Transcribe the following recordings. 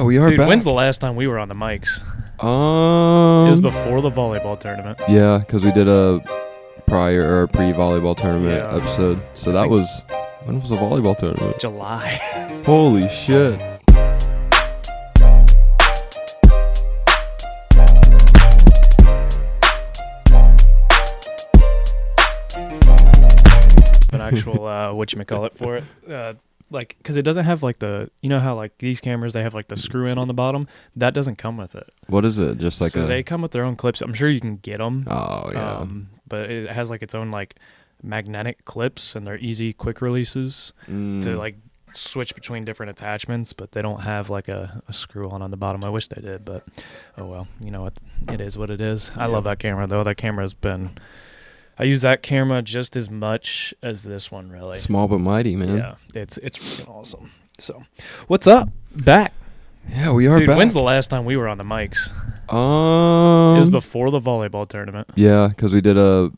we are Dude, back. when's the last time we were on the mics? It Um, was before the volleyball tournament. yeah, because we did a pre-volleyball tournament Yeah. episode. So I that think- was, when was the volleyball tournament? July. Holy shit. An actual, whatchamacallit for it. Like, because it doesn't have like the, you know how like these cameras, they have like the screw in on the bottom? That doesn't come with it. What is it? Just like so they come with their own clips. I'm sure you can get them. Oh, yeah. But it has like its own like magnetic clips, and they're easy, quick releases to like switch between different attachments, but they don't have like a screw on the bottom. I wish they did, but oh well. You know what? It is what it is. I love that camera though. That camera's been... I use that camera just as much as this one, really. Small but mighty, man. Yeah, it's freaking awesome. So, what's up? Back. Yeah, we are Dude, back. when's the last time we were on the mics? It was before the volleyball tournament. Yeah, because we did a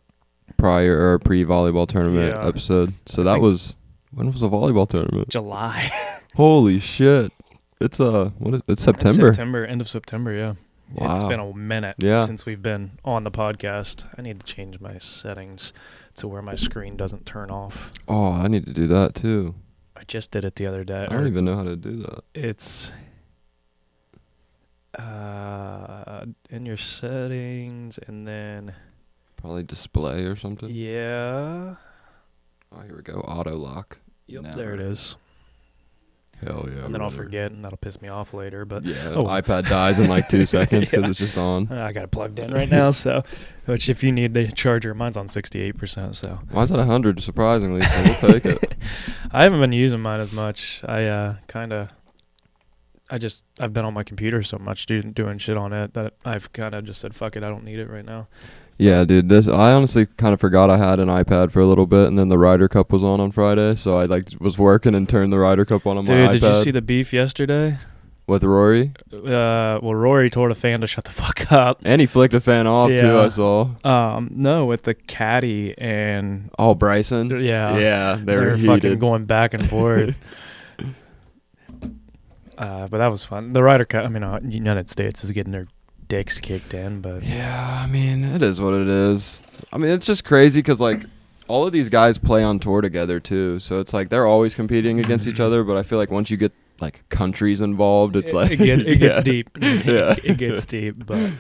pre-volleyball tournament Yeah. episode. So I that think- was, when was the volleyball tournament? July. Holy shit. It's it's September. End of September, yeah. Wow. It's been a minute Yeah. since we've been on the podcast. I need to change my settings to where my screen doesn't turn off. Oh, I need to do that too. I just did it the other day. I don't even know how to do that. It's in your settings, and then Probably display or something. yeah. Oh, here we go. Auto lock. Yep, Now. there it is. Hell yeah. And then I'll brother. forget, and that'll piss me off later. But Yeah, Oh. iPad dies in like 2 seconds because Yeah. it's just on. I got it plugged in right now. So, which if you need the charger, mine's on 68%. So Mine's at 100, surprisingly, so we'll take it. I haven't been using mine as much. I've been on my computer so much doing shit on it that I've kind of just said, fuck it, I don't need it right now. Yeah, dude. I honestly kind of forgot I had an iPad for a little bit, and then the Ryder Cup was on Friday, so I was working and turned the Ryder Cup on my iPad. Dude, did you see the beef yesterday? With Rory? Well, Rory told a fan to shut the fuck up. And he flicked a fan off, too, Yeah. I saw. No, with the caddy and Oh, Bryson? yeah, Yeah, they were fucking heated. going back and forth. But that was fun. The Ryder Cup, United States is getting their dicks kicked in, but Yeah, I mean, it is what it is. I mean, it's just crazy because, like, all of these guys play on tour together, too. So it's like they're always competing against each other. But I feel like once you get, like, countries involved, it's like... it gets Yeah. deep. Yeah. It gets deep, but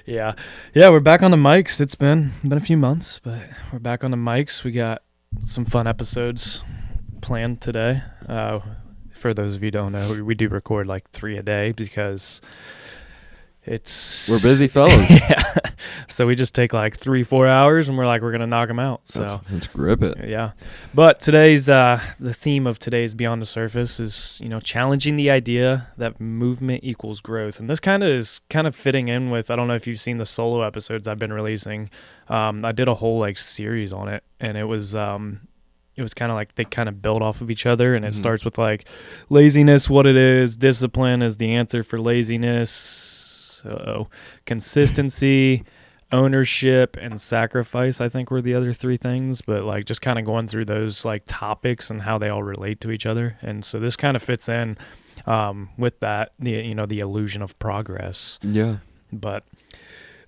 yeah. We're back on the mics. It's been a few months, but we're back on the mics. We got some fun episodes planned today. For those of you who don't know, we do record like 3 a day because We're busy fellas. yeah. So we just take like 3-4 hours, and we're going to knock them out. So Let's grip it. yeah. But today's the theme of today's Beyond the Surface is, challenging the idea that movement equals growth. And this kind of fitting in with, I don't know if you've seen the solo episodes I've been releasing. I did a whole like series on it, and it was kind of like they kind of build off of each other, and it starts with like laziness, what it is, discipline is the answer for laziness, consistency, ownership, and sacrifice, I think were the other 3 things, but like just kind of going through those like topics and how they all relate to each other. And so this kind of fits in with that, the illusion of progress. Yeah. But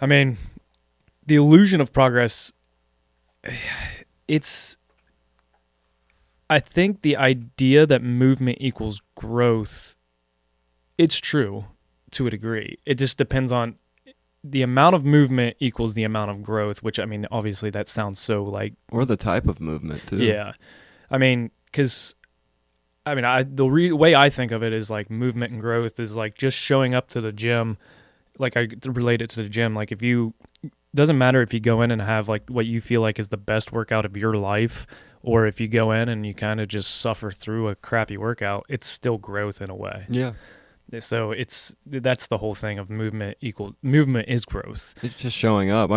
I mean, the illusion of progress, I think the idea that movement equals growth, it's true to a degree. It just depends on the amount of movement equals the amount of growth, which, obviously that sounds so like... Or the type of movement, too. Yeah. Because, the way I think of it is like movement and growth is like just showing up to the gym. Like I relate it to the gym. Like doesn't matter if you go in and have like what you feel like is the best workout of your life, or if you go in and you kind of just suffer through a crappy workout, it's still growth in a way. Yeah. So that's the whole thing of movement is growth. It's just showing up.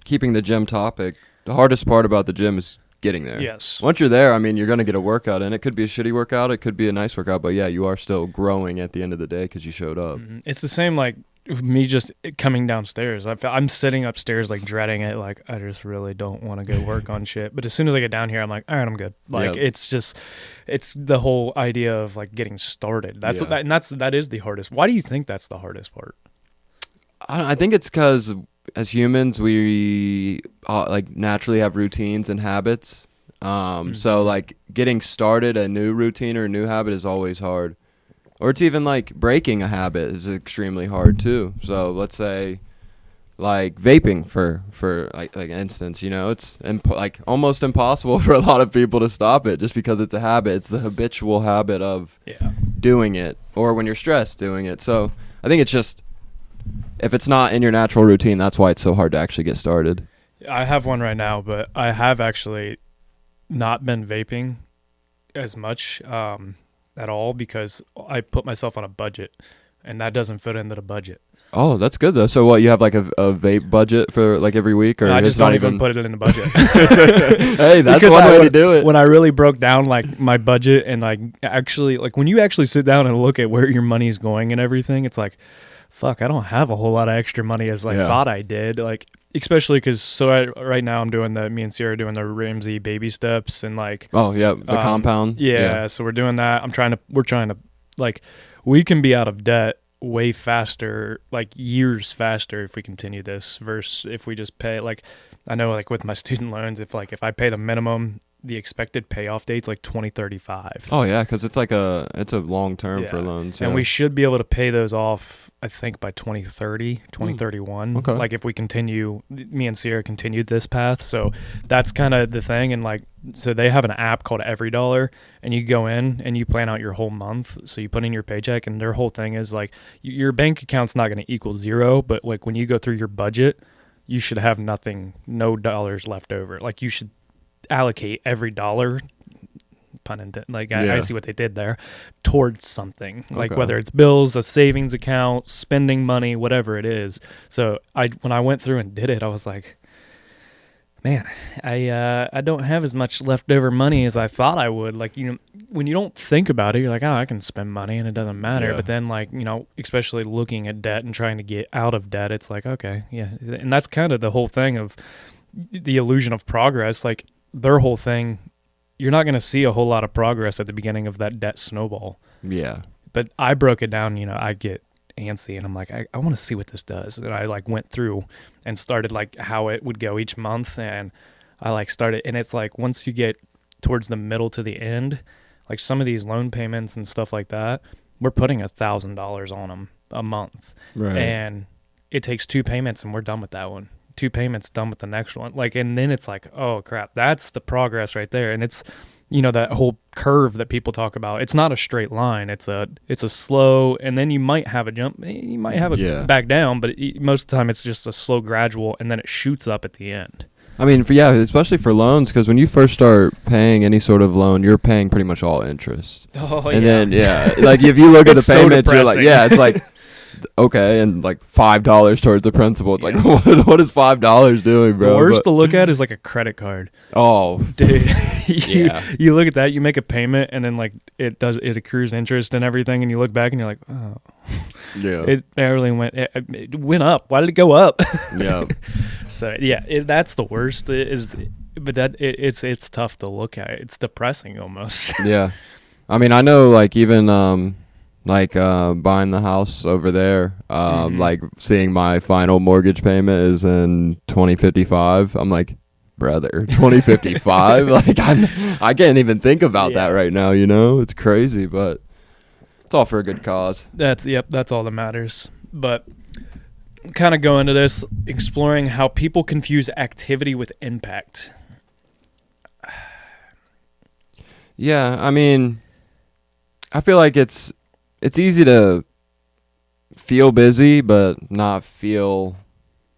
Keeping the gym topic, the hardest part about the gym is getting there. Yes. Once you're there, you're going to get a workout, and it could be a shitty workout, it could be a nice workout, but yeah, you are still growing at the end of the day because you showed up. It's the same like me just coming downstairs. I'm sitting upstairs like dreading it. Like I just really don't want to go work on shit. But as soon as I get down here, I'm like, all right, I'm good. Like it's the whole idea of like getting started. That is the hardest. Why do you think that's the hardest part? I think it's because as humans we like naturally have routines and habits. So like getting started a new routine or a new habit is always hard. Or it's even like breaking a habit is extremely hard too. So let's say like vaping for like instance, you know, it's like almost impossible for a lot of people to stop it just because it's a habit. It's the habitual habit of doing it, or when you're stressed doing it. So I think it's just, if it's not in your natural routine, that's why it's so hard to actually get started. I have one right now, but I have actually not been vaping as much at all because I put myself on a budget, and that doesn't fit into the budget. Oh, that's good though. So what, you have like a vape budget for like every week, or I just don't even put it in the budget. Hey, that's one way to do it. When I really broke down like my budget and like actually like when you actually sit down and look at where your money's going and everything, it's like, fuck, I don't have a whole lot of extra money as I thought I did. Like, especially because right now me and Sierra are doing the Ramsey baby steps and like. Oh yeah, the compound. Yeah, so we're doing that. We're trying to like, we can be out of debt way faster, like years faster if we continue this versus if we just pay. Like, I know like with my student loans, if I pay the minimum, the expected payoff date's like 2035. Oh yeah, because it's a long term for loans. And we should be able to pay those off, I think, by 2030, 2031. Okay. Like if we continue, me and Sierra continued this path. So that's kind of the thing. And like, so they have an app called Every Dollar, and you go in and you plan out your whole month. So you put in your paycheck, and their whole thing is like, your bank account's not going to equal zero, but like when you go through your budget, you should have no dollars left over. Like you should allocate every dollar, pun intended, like I see what they did there, towards something, like whether it's bills, a savings account, spending money, whatever it is. So when I went through and did it, I was like, man, I don't have as much leftover money as I thought I would. Like, you know, when you don't think about it, you're like, oh, I can spend money and it doesn't matter. But then, like, you know, especially looking at debt and trying to get out of debt, it's like, okay, yeah. And that's kind of the whole thing of the illusion of progress. Like, their whole thing, you're not going to see a whole lot of progress at the beginning of that debt snowball. Yeah. But I broke it down, you know, I get antsy and I'm like, I want to see what this does. And I like went through and started like how it would go each month. And I like started, and it's like, once you get towards the middle to the end, like some of these loan payments and stuff like that, we're putting $1,000 on them a month. Right. And it takes 2 payments and we're done with that one. 2 payments, done with the next one. Like, and then it's like, oh crap, that's the progress right there. And it's, you know, that whole curve that people talk about. It's not a straight line. It's a slow, and then you might have a jump, you might have a back down, but most of the time it's just a slow gradual, and then it shoots up at the end. I mean, especially for loans, because when you first start paying any sort of loan, you're paying pretty much all interest. Oh, and then like if you look at the payments, you're like, it's like, okay, and like $5 towards the principal. It's like, what is $5 doing, bro? The worst to look at is like a credit card. Oh, dude, you look at that, you make a payment, and then like it accrues interest and everything, and you look back and you're like, oh, yeah, it barely went. It went up. Why did it go up? Yeah. So that's the worst. But it's tough to look at. It's depressing almost. Yeah, I mean, I know like even buying the house over there, like seeing my final mortgage payment is in 2055. I'm like, brother, 2055? Like I can't even think about that right now, you know? It's crazy, but it's all for a good cause. That's all that matters. But kind of go into this, exploring how people confuse activity with impact. Yeah, I mean, I feel like it's easy to feel busy but not feel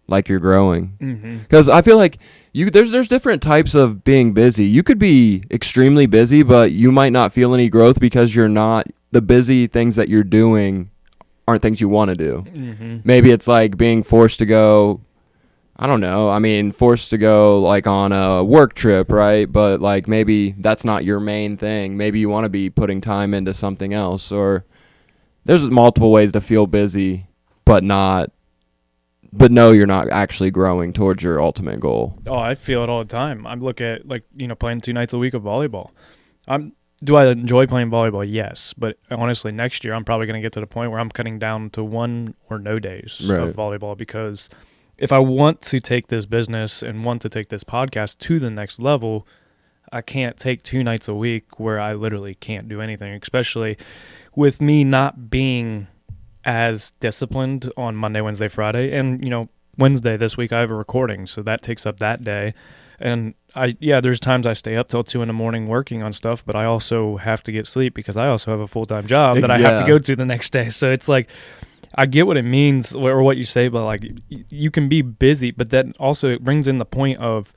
like you're growing. Because I feel like there's different types of being busy. You could be extremely busy, but you might not feel any growth because the busy things that you're doing aren't things you want to do. Maybe it's like being forced to go, I don't know, I mean, forced to go like on a work trip, right? But like maybe that's not your main thing. Maybe you want to be putting time into something else, or there's multiple ways to feel busy. but no, you're not actually growing towards your ultimate goal. Oh, I feel it all the time. I look at, like, playing 2 nights a week of volleyball. Do I enjoy playing volleyball? Yes. But honestly, next year I'm probably going to get to the point where I'm cutting down to 1 or no days of volleyball, because if I want to take this business and want to take this podcast to the next level, I can't take 2 nights a week where I literally can't do anything, especially with me not being as disciplined on Monday, Wednesday, Friday. And, Wednesday this week I have a recording, so that takes up that day. And there's times I stay up till 2 a.m. working on stuff, but I also have to get sleep because I also have a full-time job that I have to go to the next day. So it's like, I get what it means or what you say, but like, you can be busy, but that also brings in the point of,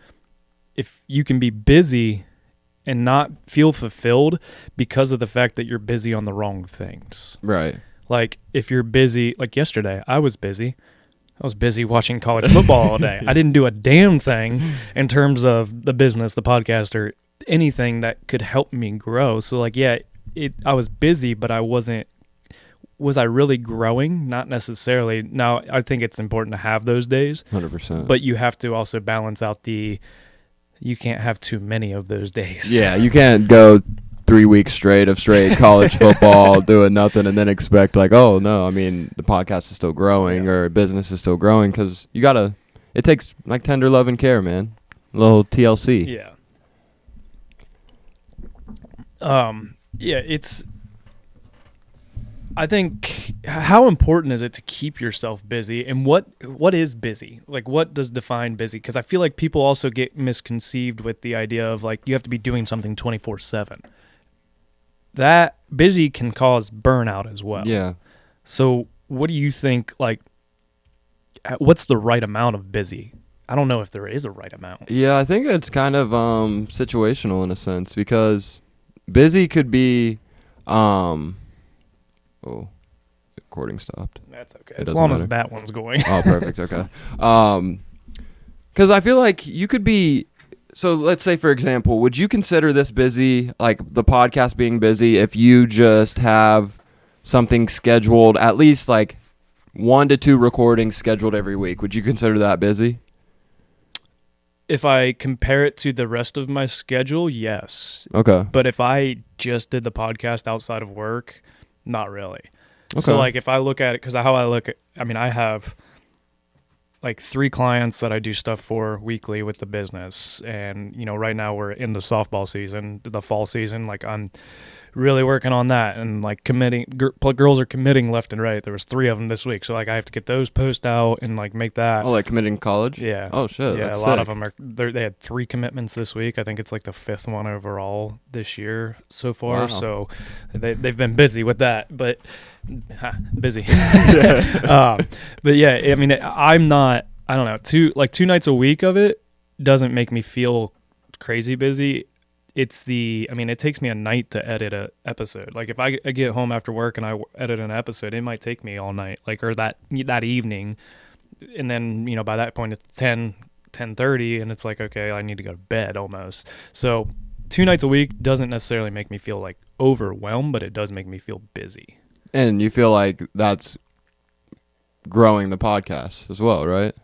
if you can be busy and not feel fulfilled because of the fact that you're busy on the wrong things. Right. Like, if you're busy, like yesterday, I was busy watching college football all day. I didn't do a damn thing in terms of the business, the podcast, or anything that could help me grow. So like, I was busy, but was I really growing? Not necessarily. Now, I think it's important to have those days. 100%. But you have to also balance out you can't have too many of those days. Yeah, you can't go 3 weeks straight of college football doing nothing and then expect like, oh no, I mean, the podcast is still growing or business is still growing, because it takes like tender love and care, man. A little TLC. Yeah. I think, how important is it to keep yourself busy, and what is busy? Like, what does define busy? Because I feel like people also get misconceived with the idea of like, you have to be doing something 24/7. That busy can cause burnout as well. Yeah. So what do you think, like, what's the right amount of busy? I don't know if there is a right amount. Yeah, I think it's kind of situational in a sense, because busy could be recording stopped. That's okay. As long as that one's going. Oh, perfect. Okay. Because I feel like you could be. So let's say, for example, would you consider this busy, like the podcast being busy, if you just have something scheduled, at least like 1 to 2 recordings scheduled every week? Would you consider that busy? If I compare it to the rest of my schedule, yes. Okay. But if I just did the podcast outside of work, not really. Okay. So like, if I look at it, because how I look at, I have like 3 clients that I do stuff for weekly with the business. And, right now we're in the softball season, the fall season. Like, I'm really working on that, and like committing, girls are committing left and right. There was 3 of them this week. So like, I have to get those post out and like make that. Oh, like committing college? Yeah. Oh shit. Yeah. That's a lot sick. of them they had 3 commitments this week. I think it's like the 5th one overall this year so far. Wow. So they've been busy with that, but busy. But yeah, I'm not, I don't know, 2 nights a week of it doesn't make me feel crazy busy. It's it takes me a night to edit a episode. Like, if I get home after work and I edit an episode, it might take me all night, like, or that evening. And then, by that point it's 10:30 and it's like, okay, I need to go to bed almost. So 2 nights a week doesn't necessarily make me feel like overwhelmed, but it does make me feel busy. And you feel like that's growing the podcast as well, right?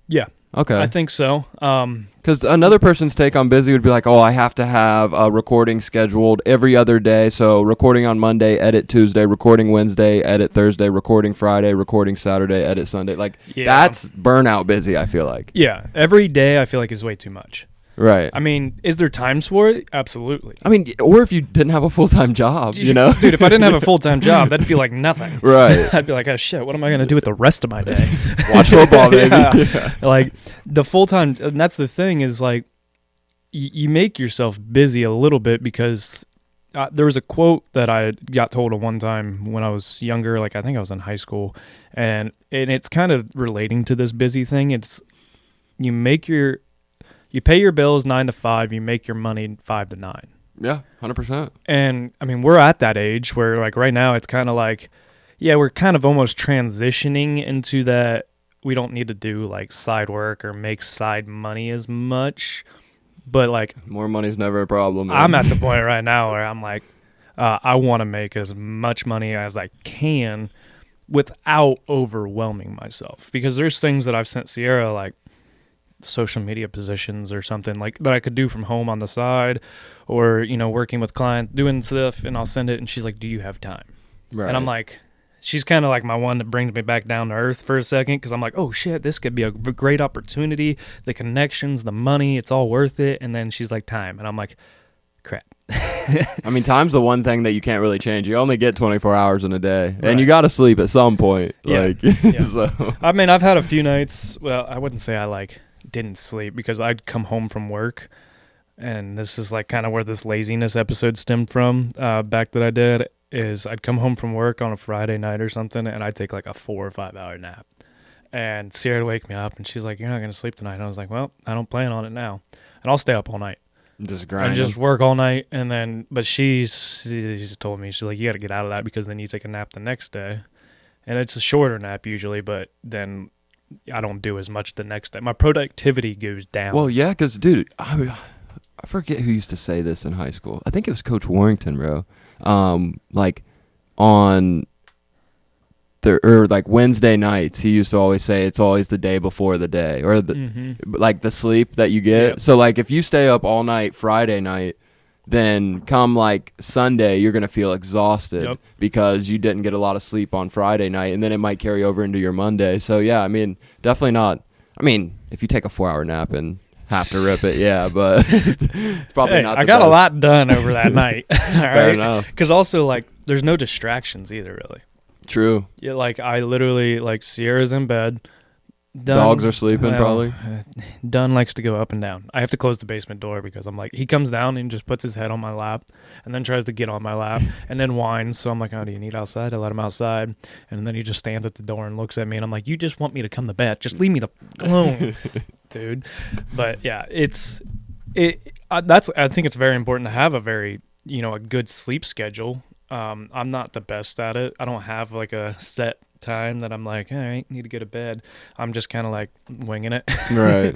Yeah. Okay. I think so. Because another person's take on busy would be like, oh, I have to have a recording scheduled every other day. So recording on Monday, edit Tuesday, recording Wednesday, edit Thursday, recording Friday, recording Saturday, edit Sunday. Like, that's burnout busy, I feel like. Yeah. Every day I feel like is way too much. Right. Is there times for it? Absolutely. Or if you didn't have a full-time job, Dude, if I didn't have a full-time job, that'd feel like nothing. Right. I'd be like, oh shit, what am I going to do with the rest of my day? Watch football, baby. Yeah. Like, the full-time, and that's the thing, is like, you make yourself busy a little bit, because there was a quote that I got told at one time when I was younger, like I think I was in high school, and it's kind of relating to this busy thing. It's, you pay your bills 9 to 5, you make your money 5 to 9. Yeah, 100%. And we're at that age where, like, right now it's kind of like, we're kind of almost transitioning into that. We don't need to do like side work or make side money as much, but like, more money's never a problem, man. I'm at the point right now where I'm like, I want to make as much money as I can without overwhelming myself, because there's things that I've sent Sierra, like social media positions or something like that I could do from home on the side, or working with clients doing stuff, and I'll send it and she's like, do you have time? Right. And I'm like, she's kind of like my one that brings me back down to earth for a second, because I'm like, oh shit, this could be a great opportunity, the connections, the money, it's all worth it. And then she's like, time. And I'm like, crap. I mean, time's the one thing that you can't really change. You only get 24 hours in a day, Right. and you got to sleep at some point. Yeah. Yeah. So. I mean, I've had a few nights, well, I wouldn't say I didn't sleep, because I'd come home from work, and this is kind of where this laziness episode stemmed from, back that I did, is I'd come home from work on a Friday night or something, and I'd take a 4 or 5 hour nap, and Sierra would wake me up, and she's like, you're not going to sleep tonight. And I was like, well, I don't plan on it now, and I'll stay up all night. Just grind. And just work all night, and then, but she's told me, she's like, you got to get out of that, because then you take a nap the next day, and it's a shorter nap usually, but then I don't do as much the next day. My productivity goes down. Well, yeah, because, dude, I forget who used to say this in high school. I think it was Coach Warrington, bro. On Wednesday nights, he used to always say it's always the day before the day, or the sleep that you get. Yep. So if you stay up all night Friday night, then come Sunday, you're going to feel exhausted. Yep. Because you didn't get a lot of sleep on Friday night, and then it might carry over into your Monday. So yeah, I mean, definitely not. I mean, if you take a 4 hour nap and have to rip it, yeah, but it's probably not the I got best. a lot done over that night. Fair enough. Because also, there's no distractions either, really. True. Yeah, I literally, Sierra's in bed. Dunn, Dogs are sleeping, probably. Dunn likes to go up and down. I have to close the basement door, because I'm he comes down and just puts his head on my lap, and then tries to get on my lap, and then whines. So I'm like, oh, do you need outside? I let him outside, and then he just stands at the door and looks at me, and I'm like, you just want me to come to bed. Just leave me alone, dude. But yeah, I think it's very important to have a very, a good sleep schedule. I'm not the best at it. I don't have a set time that I'm all right, need to go to bed. I'm just kind of winging it. Right.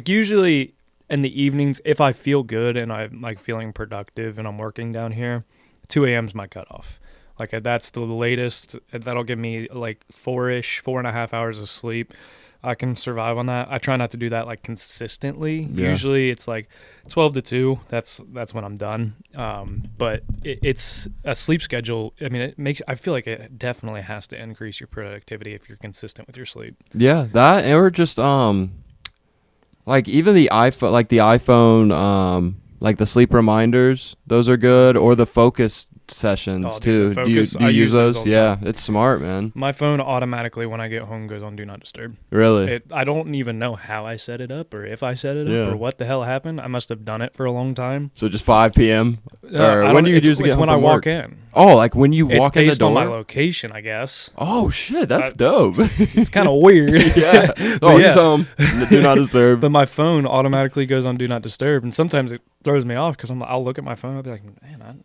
Usually in the evenings, if I feel good and I'm feeling productive and I'm working down here, 2 a.m. is my cutoff. That's the latest. That'll give me 4.5 hours of sleep. I can survive on that. I try not to do that consistently. Yeah. Usually it's 12 to 2. That's when I'm done. But it's a sleep schedule. I mean, I feel like it definitely has to increase your productivity if you're consistent with your sleep. Yeah, that, or just even the iPhone, the sleep reminders, those are good, or the focus sessions too. The do you Focus, I use those? all the Yeah, time. it's smart, man. My phone automatically, when I get home, goes on Do Not Disturb. Really? I don't even know how I set it up, or if I set it Yeah. up, or what the hell happened. I must have done it for a long time. So just 5 p.m. Or I when don't- do you it's, usually get it's home when I from walk work? in. Oh, when you walk in the It's based on door? my location, I guess. Oh shit, that's dope. It's kind of weird. Yeah. Oh, he's home. Do not disturb. But my phone automatically goes on Do Not Disturb, and sometimes it throws me off, because I'll look at my phone, I'll be like, man,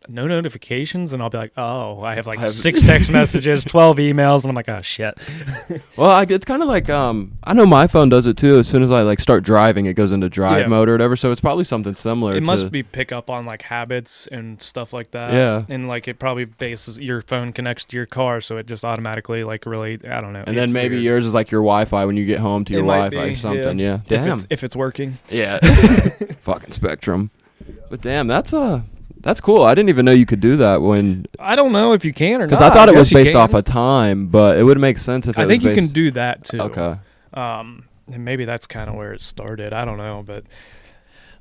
no notifications, and I'll be like, oh, I have 6 text messages, 12 emails, and I'm like, oh shit. Well, it's kind of I know my phone does it too. As soon as I start driving, it goes into drive mode or whatever. So it's probably something similar. It must be pick up on habits and stuff like that. Yeah. And it probably bases your phone connects to your car, so it just automatically really, I don't know. And then It's maybe weird. yours is your Wi-Fi when you get home to your It might Wi-Fi be, or something. Yeah. Damn. If it's working. Yeah. Fucking Spectrum. But damn, that's cool. I didn't even know you could do that I don't know if you can or not. because I thought it was guess you based can. off of time, but it would make sense if it I was think you based. can do that too. Okay. And maybe that's kind of where it started. I don't know, but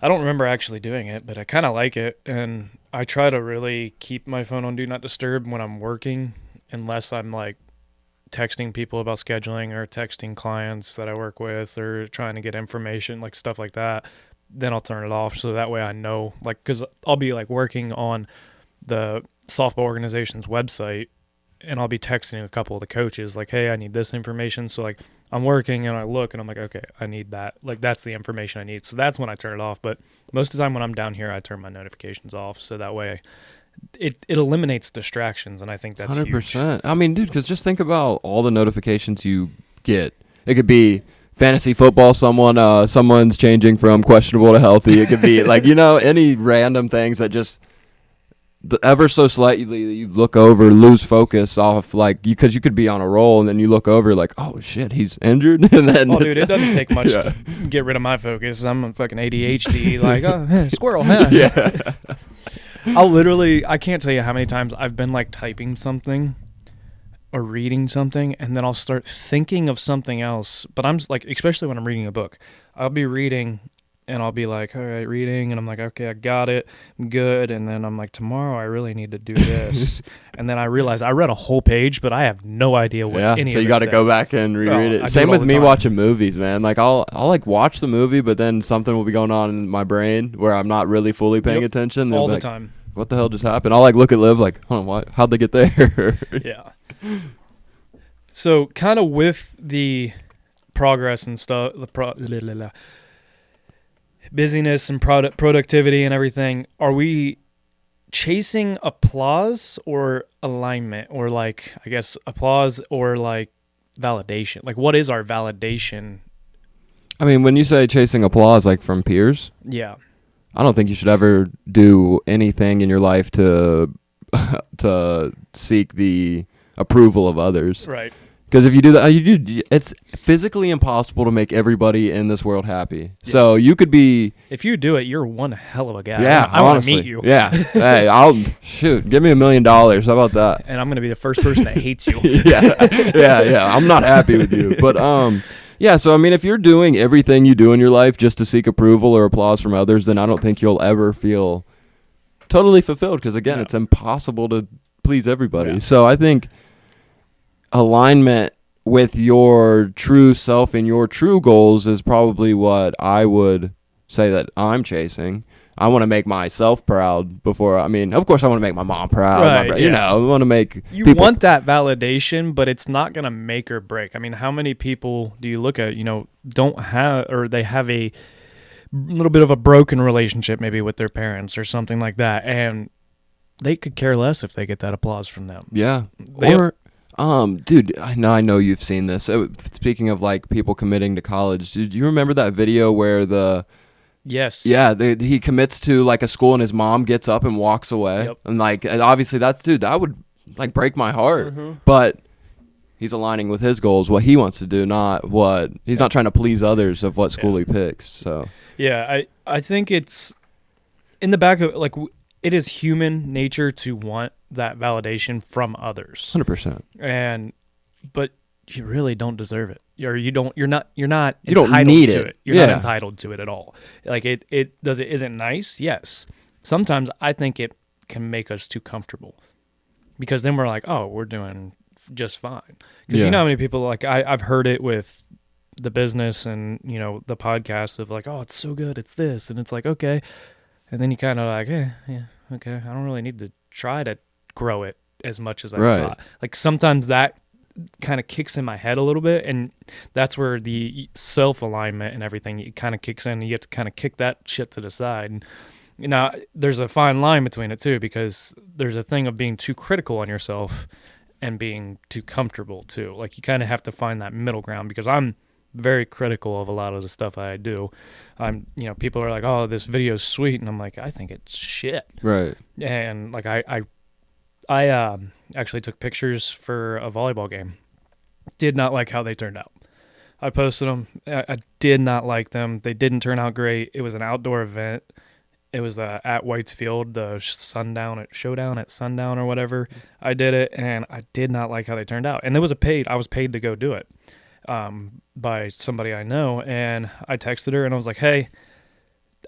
I don't remember actually doing it, but I kind of like it. And I try to really keep my phone on Do Not Disturb when I'm working, unless I'm texting people about scheduling or texting clients that I work with or trying to get information, stuff like that. Then I'll turn it off, so that way I know, because I'll be working on the softball organization's website, and I'll be texting a couple of the coaches hey, I need this information. So I'm working and I look and I'm like, okay, I need that. That's the information I need. So that's when I turn it off. But most of the time when I'm down here, I turn my notifications off, so that way it eliminates distractions, and I think that's 100%. huge. I mean, dude, because just think about all the notifications you get. It could be fantasy football, someone's changing from questionable to healthy. It could be any random things that just ever so slightly you look over, lose focus off, like, because you could be on a roll and then you look over like, oh shit, he's injured. And then Oh, dude, it doesn't take much to get rid of my focus. I'm a fucking ADHD, like, oh, hey, squirrel, huh? Yeah. I can't tell you how many times I've been like typing something or reading something, and then I'll start thinking of something else. But I'm like, especially when I'm reading a book, I'll be reading and I'll be like, all right, reading, and I'm like, okay, I got it, I'm good. And then I'm like, tomorrow I really need to do this. And then I realize I read a whole page, but I have no idea what any of it so you got to go back and reread it. Same with me watching movies, man. Like I'll like watch the movie, but then something will be going on in my brain where I'm not really fully paying attention. All the like, time. What the hell just happened? I'll like look at Liv like, how'd they get there? Yeah. So kind of with the progress and stuff, busyness and productivity and everything, are we chasing applause or alignment, or like, I guess, applause or like validation? Like, what is our validation? I mean, when you say chasing applause, like from peers, Yeah. I don't think you should ever do anything in your life to seek the approval of others. Right. Because if you do that, it's physically impossible to make everybody in this world happy. Yeah. So you could be... If you do it, you're one hell of a guy. Yeah, I want to meet you. Yeah. Hey, give me $1 million. How about that? And I'm going to be the first person that hates you. Yeah. I'm not happy with you. But, yeah, so, I mean, if you're doing everything you do in your life just to seek approval or applause from others, then I don't think you'll ever feel totally fulfilled. Because, again, it's impossible to please everybody. Yeah. So I think... alignment with your true self and your true goals is probably what I would say that I'm chasing. I want to make myself proud before, I mean, of course I want to make my mom proud. Right, you know, I want to make you want that validation, but it's not going to make or break. I mean, how many people do you look at, don't have, or they have a little bit of a broken relationship maybe with their parents or something like that, and they could care less if they get that applause from them. Yeah. Dude, I know you've seen this. Speaking of like people committing to college, do you remember that video where Yes. Yeah, he commits to like a school and his mom gets up and walks away. Yep. And like, obviously that would like break my heart. Mm-hmm. But he's aligning with his goals, what he wants to do, he's not trying to please others of what school he picks. So yeah, I think it's in the back of like, it is human nature to want that validation from others. 100%. But you really don't deserve it. You don't need it. You're not entitled to it at all. Like isn't nice? Yes. Sometimes I think it can make us too comfortable, because then we're like, oh, we're doing just fine. Because you know how many people, like I've heard it with the business and, the podcast of like, oh, it's so good, it's this. And it's like, okay. And then you kind of like, yeah, okay, I don't really need to try to grow it as much as I thought. Like sometimes that kind of kicks in my head a little bit, and that's where the self-alignment and everything, it kind of kicks in, and you have to kind of kick that shit to the side. And, there's a fine line between it too, because there's a thing of being too critical on yourself and being too comfortable too. Like you kind of have to find that middle ground, because I'm very critical of a lot of the stuff I do. People are like, oh, this video's sweet, and I'm like, I think it's shit. Right. And like I actually took pictures for a volleyball game. Did not like how they turned out. I posted them. I did not like them. They didn't turn out great. It was an outdoor event. It was at White's Field, the showdown at sundown or whatever. I did it, and I did not like how they turned out. And I was paid to go do it. By somebody I know, and I texted her and I was like, hey,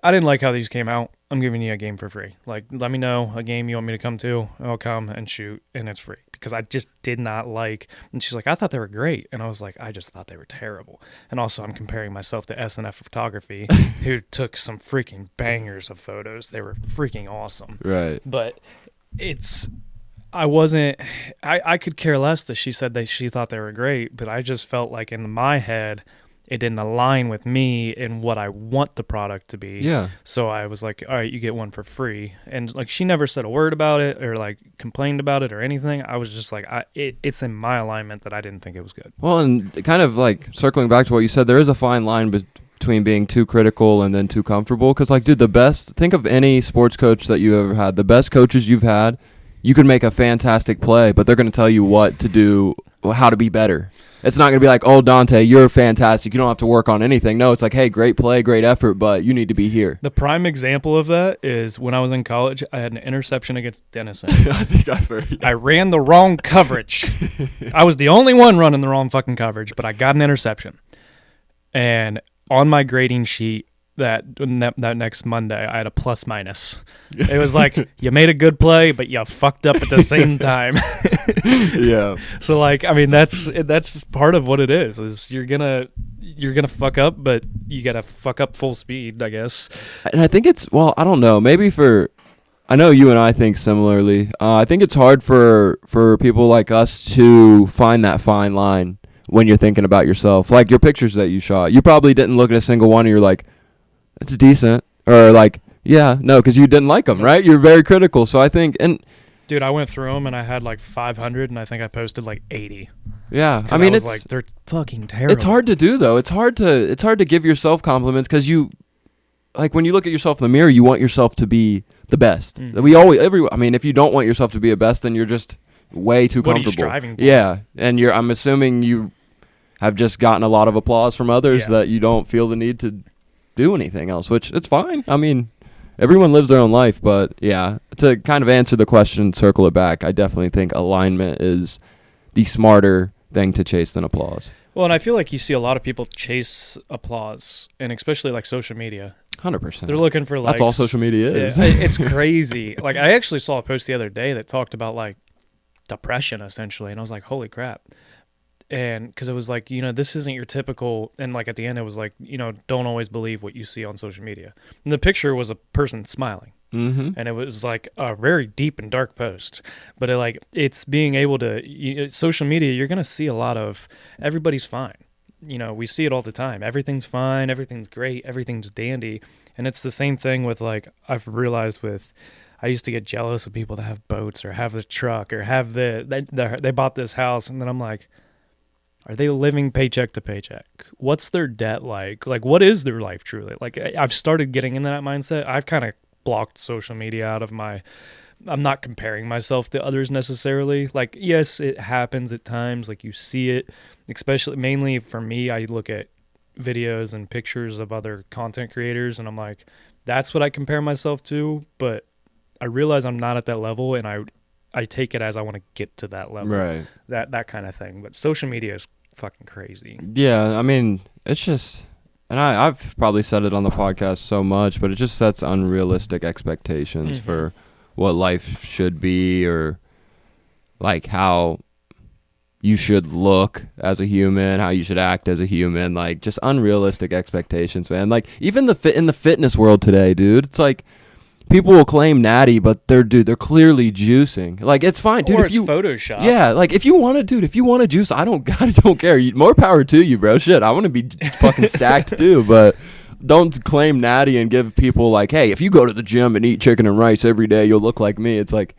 I didn't like how these came out. I'm giving you a game for free. Like, let me know a game you want me to come to. I'll come and shoot, and it's free, because I just did not like. And she's like, I thought they were great, and I was like, I just thought they were terrible. And also, I'm comparing myself to S&F Photography, who took some freaking bangers of photos. They were freaking awesome. Right. But I could care less that she said that she thought they were great, but I just felt like in my head, it didn't align with me and what I want the product to be. Yeah. So I was like, all right, you get one for free. And like, she never said a word about it or like complained about it or anything. I was just like, it's in my alignment that I didn't think it was good. Well, and kind of like circling back to what you said, there is a fine line between being too critical and then too comfortable. Because, like, dude, think of any sports coach that you ever had. The best coaches you've had, you can make a fantastic play, but they're going to tell you what to do, how to be better. It's not going to be like, oh, Dante, you're fantastic. You don't have to work on anything. No, it's like, hey, great play, great effort, but you need to be here. The prime example of that is when I was in college, I had an interception against Denison. I think I've heard. I ran the wrong coverage. I was the only one running the wrong fucking coverage, but I got an interception. And on my grading sheet that next Monday, I had a plus minus. It was like, you made a good play, but you fucked up at the same time. Yeah. So, like, I mean, that's part of what it is you're gonna fuck up, but you gotta fuck up full speed, I guess. And I think I don't know, maybe I know you and I think similarly. I think it's hard for people like us to find that fine line when you're thinking about yourself. Like your pictures that you shot, you probably didn't look at a single one and you're like, it's decent, or like, yeah, no, because you didn't like them, right? You're very critical. So I think, and dude, I went through them and I had like 500, and I think I posted like 80. Yeah, I mean, it's like, they're fucking terrible. It's hard to do though. It's hard to give yourself compliments because you, like, when you look at yourself in the mirror, you want yourself to be the best. I mean, if you don't want yourself to be a best, then you're just way too comfortable. What are you striving for? Yeah, and I'm assuming you have just gotten a lot of applause from others that you don't feel the need to do anything else, which it's fine. I mean, everyone lives their own life, but yeah, to kind of answer the question, circle it back, I definitely think alignment is the smarter thing to chase than applause. Well, and I feel like you see a lot of people chase applause, and especially like social media. 100%. They're looking for likes. That's all social media is. Yeah, it's crazy. Like, I actually saw a post the other day that talked about like depression essentially, and I was like, holy crap. And because it was like, this isn't your typical, and like at the end it was like, don't always believe what you see on social media. And the picture was a person smiling. Mm-hmm. And it was like a very deep and dark post, but it's being able to, social media, you're going to see a lot of everybody's fine. We see it all the time. Everything's fine. Everything's great. Everything's dandy. And it's the same thing with like, I've realized I used to get jealous of people that have boats or have the truck or have they bought this house. And then I'm like, are they living paycheck to paycheck? What's their debt like? Like, what is their life truly? Like, I've started getting into that mindset. I've kind of blocked social media out of I'm not comparing myself to others necessarily. Like, yes, it happens at times. Like, you see it, especially mainly for me, I look at videos and pictures of other content creators and I'm like, that's what I compare myself to. But I realize I'm not at that level, and I take it as I want to get to that level. Right. That kind of thing. But social media is fucking crazy. Yeah, I mean, it's just, and I've probably said it on the podcast so much, but it just sets unrealistic expectations for what life should be, or like how you should look as a human, how you should act as a human, like just unrealistic expectations, man. Like even in the fitness world today, dude, it's like people will claim natty, but they're clearly juicing. Like, it's fine, dude. Or if it's Photoshop. Yeah, like if you want to juice, I don't care. More power to you, bro. Shit, I want to be fucking stacked too, but don't claim natty and give people like, hey, if you go to the gym and eat chicken and rice every day, you'll look like me. It's like,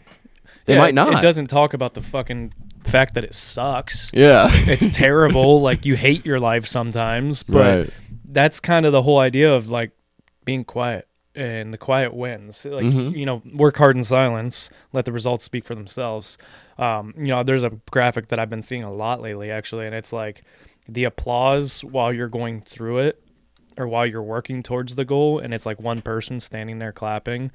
they might not. It doesn't talk about the fucking fact that it sucks. Yeah. It's terrible. Like, you hate your life sometimes, but that's kind of the whole idea of like being quiet. And the quiet wins. Like, work hard in silence, let the results speak for themselves. There's a graphic that I've been seeing a lot lately, actually, and it's like the applause while you're going through it or while you're working towards the goal, and it's like one person standing there clapping,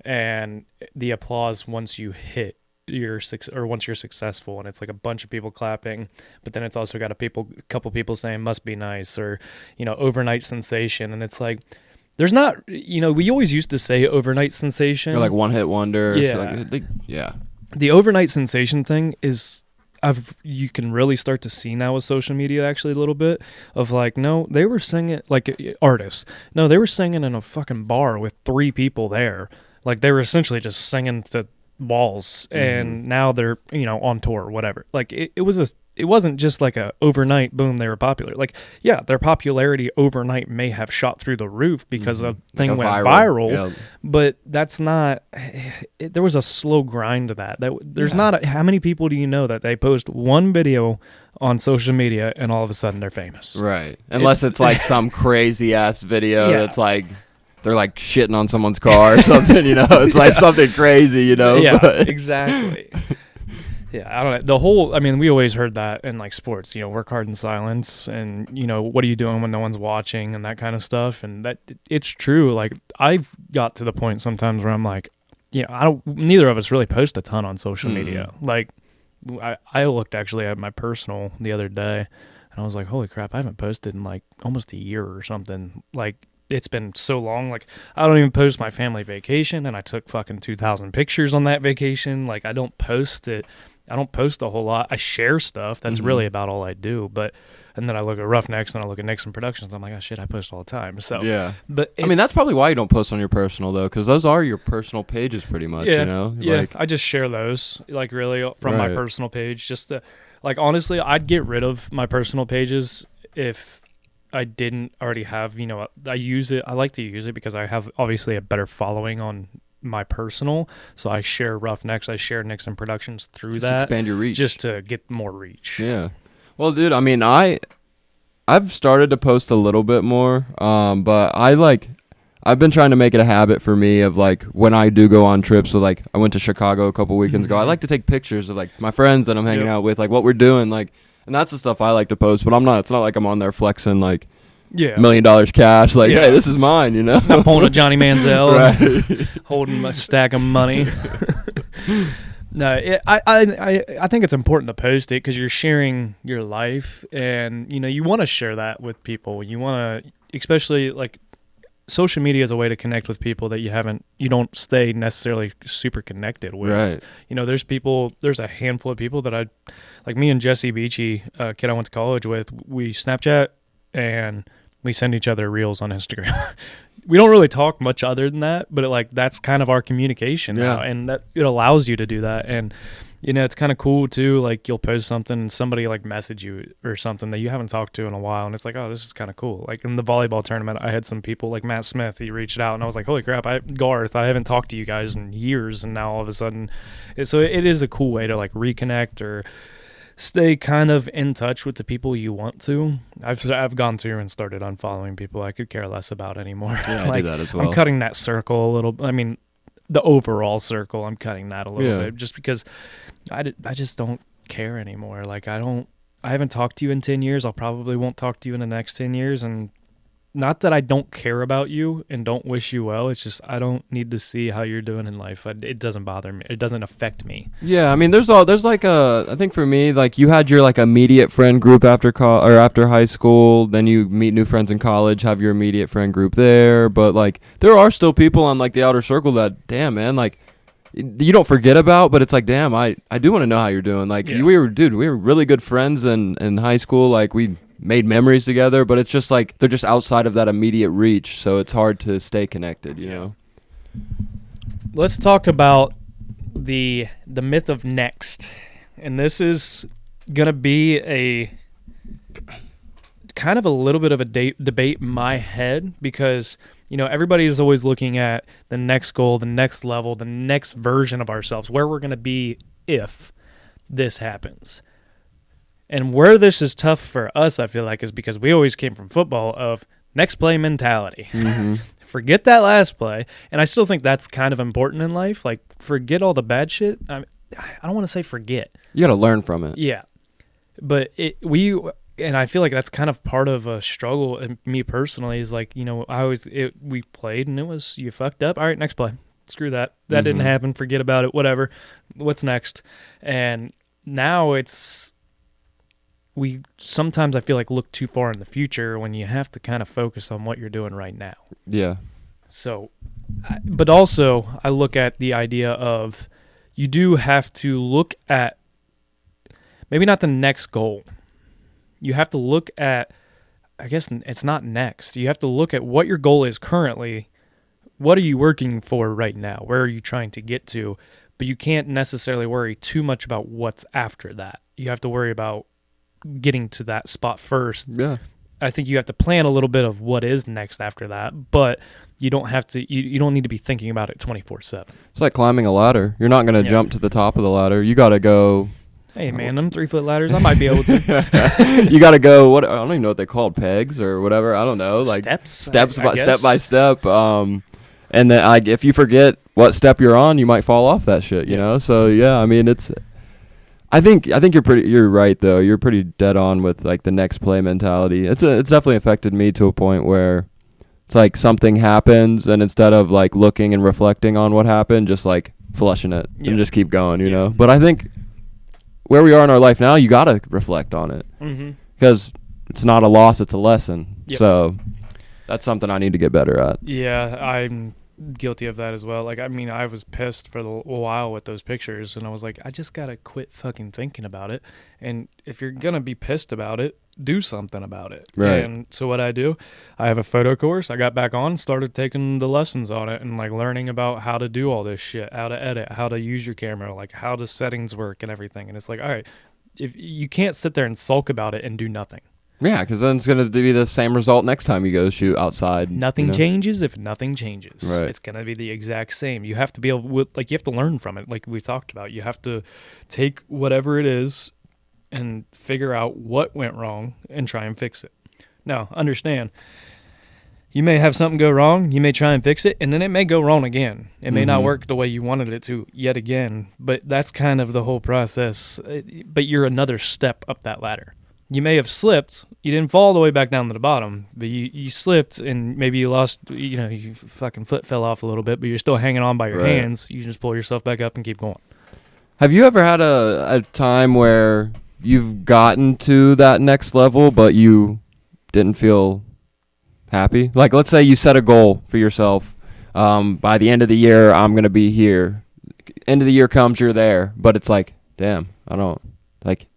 and the applause once you hit once you're successful, and it's like a bunch of people clapping, but then it's also got a couple people saying must be nice, or overnight sensation, and it's like, there's not, we always used to say overnight sensation. Or like one hit wonder. Yeah. Yeah. The overnight sensation thing is, you can really start to see now with social media actually a little bit of like, no, they were singing, like artists. No, they were singing in a fucking bar with 3 people there. Like, they were essentially just singing to walls, and now they're, on tour or whatever. Like it wasn't just like a overnight boom, they were popular. Like, yeah, their popularity overnight may have shot through the roof because a thing went viral, but that's not. There was a slow grind to that. There's not. How many people do you know that they post one video on social media and all of a sudden they're famous? Right. Unless it's like some crazy ass video that's like they're like shitting on someone's car or something. It's like something crazy. Yeah, but. Exactly. Yeah, I don't know. We always heard that in like sports, work hard in silence, and what are you doing when no one's watching and that kind of stuff. And that it's true. Like I've got to the point sometimes where I'm like, neither of us really post a ton on social media. Like I looked actually at my personal the other day and I was like, holy crap, I haven't posted in like almost a year or something. Like it's been so long. Like I don't even post my family vacation, and I took fucking 2,000 pictures on that vacation. Like I don't post it. I don't post a whole lot. I share stuff. That's really about all I do. And then I look at Roughnecks and I look at Nixon Productions. I'm like, oh shit, I post all the time. So yeah. But that's probably why you don't post on your personal though, because those are your personal pages pretty much. Yeah. Like, I just share those like really from my personal page. Just to, like honestly, I'd get rid of my personal pages if I didn't already have. I use it. I like to use it because I have obviously a better following on my personal, so I share Roughnecks, I share Nixon Productions through just that, expand your reach, just to get more reach. Yeah, well, dude, I've started to post a little bit more, but I've been trying to make it a habit for me of like when I do go on trips. So like I went to Chicago a couple weekends ago. I like to take pictures of like my friends that I'm hanging out with, like what we're doing, like, and that's the stuff I like to post. But it's not like I'm on there flexing like. $1 million cash, like, hey, this is mine, Not pulling a Johnny Manziel, right? Holding a stack of money. No, I think it's important to post it because you're sharing your life, and you want to share that with people. You want to, especially like, social media is a way to connect with people that you don't stay necessarily super connected with. Right. There's a handful of people that like me and Jesse Beachy, a kid I went to college with, we Snapchat and we send each other reels on Instagram. We don't really talk much other than that, but that's kind of our communication now, and that it allows you to do that. And it's kind of cool too. Like you'll post something and somebody like message you or something that you haven't talked to in a while, and it's like, oh, this is kind of cool. Like in the volleyball tournament, I had some people like Matt Smith. He reached out, and I was like, holy crap, Garth, I haven't talked to you guys in years, and now all of a sudden, so it is a cool way to like reconnect or stay kind of in touch with the people you want to. I've gone through and started unfollowing people I could care less about anymore. Yeah, I do that as well. I'm cutting that circle a little. The overall circle, I'm cutting that a little bit just because I just don't care anymore. Like I haven't talked to you in 10 years. I'll probably won't talk to you in the next 10 years. And not that I don't care about you and don't wish you well. It's just I don't need to see how you're doing in life. It doesn't bother me. It doesn't affect me. Yeah, there's like I think for me, like you had your like immediate friend group after after high school. Then you meet new friends in college, have your immediate friend group there. But like there are still people on like the outer circle that, damn man, like you don't forget about. But it's like, damn, I do want to know how you're doing. Like we were really good friends in high school. Like we made memories together, but it's just like they're just outside of that immediate reach, so it's hard to stay connected, you know. Let's talk about the myth of next, and this is gonna be a kind of a little bit of a debate in my head because everybody is always looking at the next goal, the next level, the next version of ourselves, where we're gonna be if this happens. And where this is tough for us, I feel like, is because we always came from football of next play mentality. Mm-hmm. Forget that last play. And I still think that's kind of important in life. Like, forget all the bad shit. I don't want to say forget. You got to learn from it. Yeah. But and I feel like that's kind of part of a struggle. And me personally is like, we played and it was, you fucked up. All right, next play. Screw that. That didn't happen. Forget about it. Whatever. What's next? And now we sometimes I feel like look too far in the future when you have to kind of focus on what you're doing right now. Yeah. So, but also I look at the idea of you do have to look at maybe not the next goal. You have to look at, I guess it's not next. You have to look at what your goal is currently. What are you working for right now? Where are you trying to get to? but you can't necessarily worry too much about what's after that. You have to worry about getting to that spot first. Yeah. I think you have to plan a little bit of what is next after that, but you don't have to. You don't need to be thinking about it 24/7. It's like climbing a ladder. You're not going to jump to the top of the ladder. You got to go. Hey man, them 3-foot ladders, I might be able to. You got to go. What, I don't even know what they called, pegs or whatever. I don't know. Like step by step. And then if you forget what step you're on, you might fall off that shit. You know. So yeah, I mean it's. I think you're right though. You're pretty dead on with like the next play mentality. It's definitely affected me to a point where it's like something happens and instead of like looking and reflecting on what happened, just like flushing it and just keep going, you know. But I think where we are in our life now, you got to reflect on it because it's not a loss, it's a lesson. So that's something I need to get better at. Yeah, I'm guilty of that as well. Like, I mean, I was pissed for a while with those pictures, and I was like, I just gotta quit fucking thinking about it. And if you're gonna be pissed about it, do something about it. Right. And so what I do, I have a photo course. I got back on, started taking the lessons on it, and like learning about how to do all this shit, how to edit, how to use your camera, like how the settings work and everything. And it's like, all right, if you can't sit there and sulk about it and do nothing. Yeah, because then it's going to be the same result next time you go shoot outside. Nothing changes if nothing changes. Right. It's going to be the exact same. You have to be able, like, you have to learn from it, like we talked about. You have to take whatever it is and figure out what went wrong and try and fix it. Now, understand, you may have something go wrong, you may try and fix it, and then it may go wrong again. It may not work the way you wanted it to yet again, but that's kind of the whole process. But you're another step up that ladder. You may have slipped. You didn't fall all the way back down to the bottom, but you slipped and maybe you lost, your fucking foot fell off a little bit, but you're still hanging on by your hands. You just pull yourself back up and keep going. Have you ever had a time where you've gotten to that next level, but you didn't feel happy? Like, let's say you set a goal for yourself. By the end of the year, I'm going to be here. End of the year comes, you're there. But it's like, damn, I don't, like...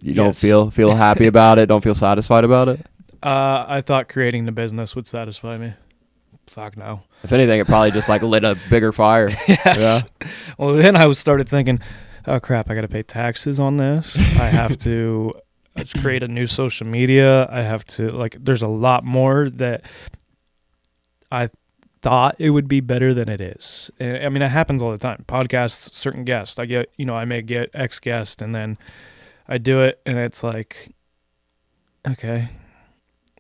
You don't feel happy about it? Don't feel satisfied about it? I thought creating the business would satisfy me. Fuck no. If anything, it probably just like lit a bigger fire. Yes. Yeah. Well, then I started thinking, oh crap, I got to pay taxes on this. I have to create a new social media. I have to, like, there's a lot more that I thought it would be better than it is. I mean, it happens all the time. Podcasts, certain guests. I may get X guest and then I do it, and it's like, okay,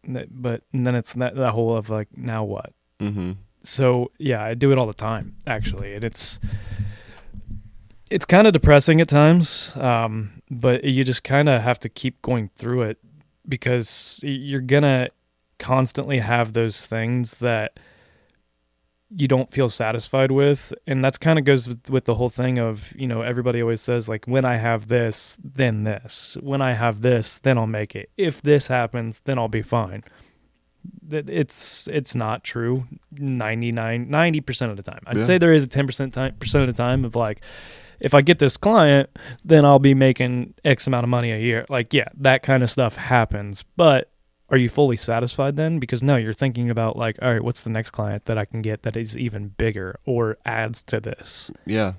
but and then it's that whole of like, now what? Mm-hmm. So yeah, I do it all the time actually, and it's kind of depressing at times, but you just kind of have to keep going through it because you're gonna constantly have those things that you don't feel satisfied with, and that's kind of goes with the whole thing of, everybody always says like, when I have this, then this. When I have this, then I'll make it. If this happens, then I'll be fine. It's not true 90% of the time. I'd say there is a 10% of the time of like, if I get this client, then I'll be making X amount of money a year. Like, yeah, that kind of stuff happens, but are you fully satisfied then? Because no, you're thinking about like, all right, what's the next client that I can get that is even bigger or adds to this? Yeah.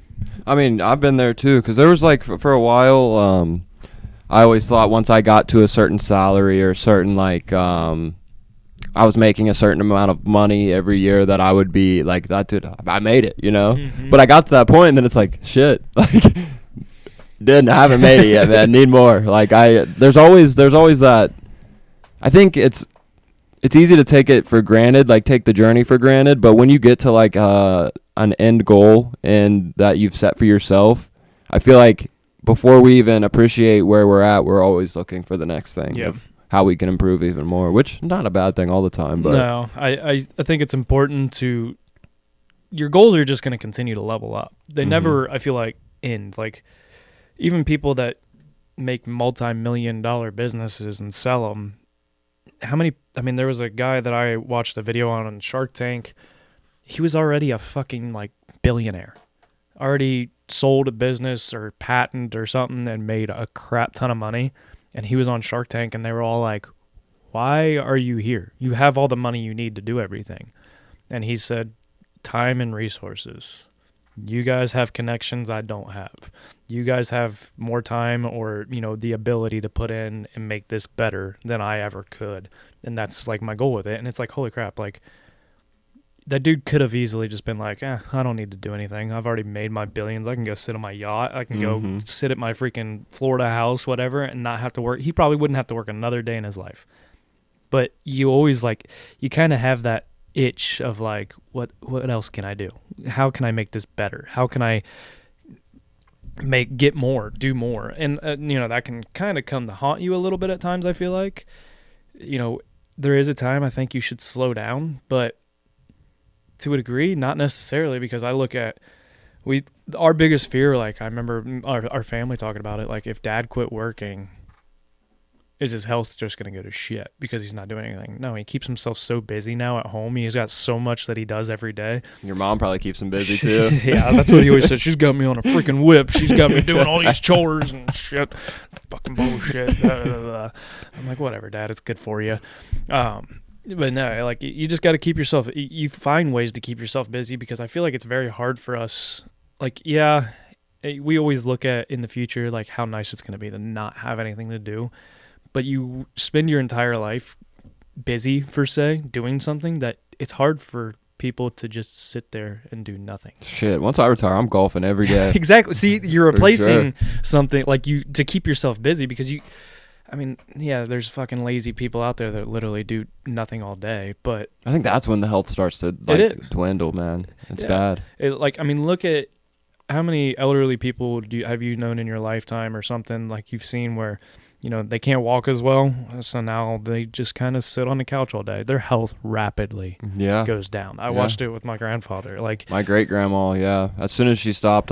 I mean, I've been there too, because there was like for a while, I always thought once I got to a certain salary or certain like, I was making a certain amount of money every year that I would be like, that dude, I made it, Mm-hmm. But I got to that point and then it's like, shit, like, I haven't made it yet, man. Need more. Like there's always that. I think it's easy to take it for granted, like take the journey for granted. But when you get to like an end goal and that you've set for yourself, I feel like before we even appreciate where we're at, we're always looking for the next thing of how we can improve even more, which not a bad thing all the time. But no, I think it's important to, your goals are just going to continue to level up. They never, I feel like, end. Like even people that make multi-million-dollar businesses and sell them, there was a guy that I watched a video on Shark Tank. He was already a fucking like billionaire. Already sold a business or patent or something and made a crap ton of money. And he was on Shark Tank and they were all like, why are you here? You have all the money you need to do everything. And he said, time and resources. You guys have connections I don't have. You guys have more time or, the ability to put in and make this better than I ever could. And that's like my goal with it. And it's like, holy crap, like that dude could have easily just been like, I don't need to do anything. I've already made my billions. I can go sit on my yacht. I can go sit at my freaking Florida house, whatever, and not have to work. He probably wouldn't have to work another day in his life. But you always you kind of have that itch of like, what else can I do? How can I make this better? How can I get more, do more? And, that can kind of come to haunt you a little bit at times, I feel like. There is a time I think you should slow down, but to a degree, not necessarily, because I look at our biggest fear, like I remember our family talking about it, like if dad quit working, is his health just going to go to shit because he's not doing anything? No, he keeps himself so busy now at home. He's got so much that he does every day. Your mom probably keeps him busy too. Yeah, that's what he always said. She's got me on a freaking whip. She's got me doing all these chores and shit. Fucking bullshit. I'm like, whatever, Dad. It's good for you. But no, like you just got to keep yourself. You find ways to keep yourself busy because I feel like it's very hard for us. Like, yeah, we always look at in the future like how nice it's going to be to not have anything to do. But you spend your entire life busy, per se, doing something that it's hard for people to just sit there and do nothing. Shit, once I retire, I'm golfing every day. Exactly. See, you're replacing something like to keep yourself busy because there's fucking lazy people out there that literally do nothing all day, but I think that's when the health starts to dwindle, man. It's bad. Look at how many elderly people have you known in your lifetime or something like you've seen where they can't walk as well, so now they just kind of sit on the couch all day. Their health rapidly goes down. I watched it with my grandfather. Like my great-grandma, as soon as she stopped,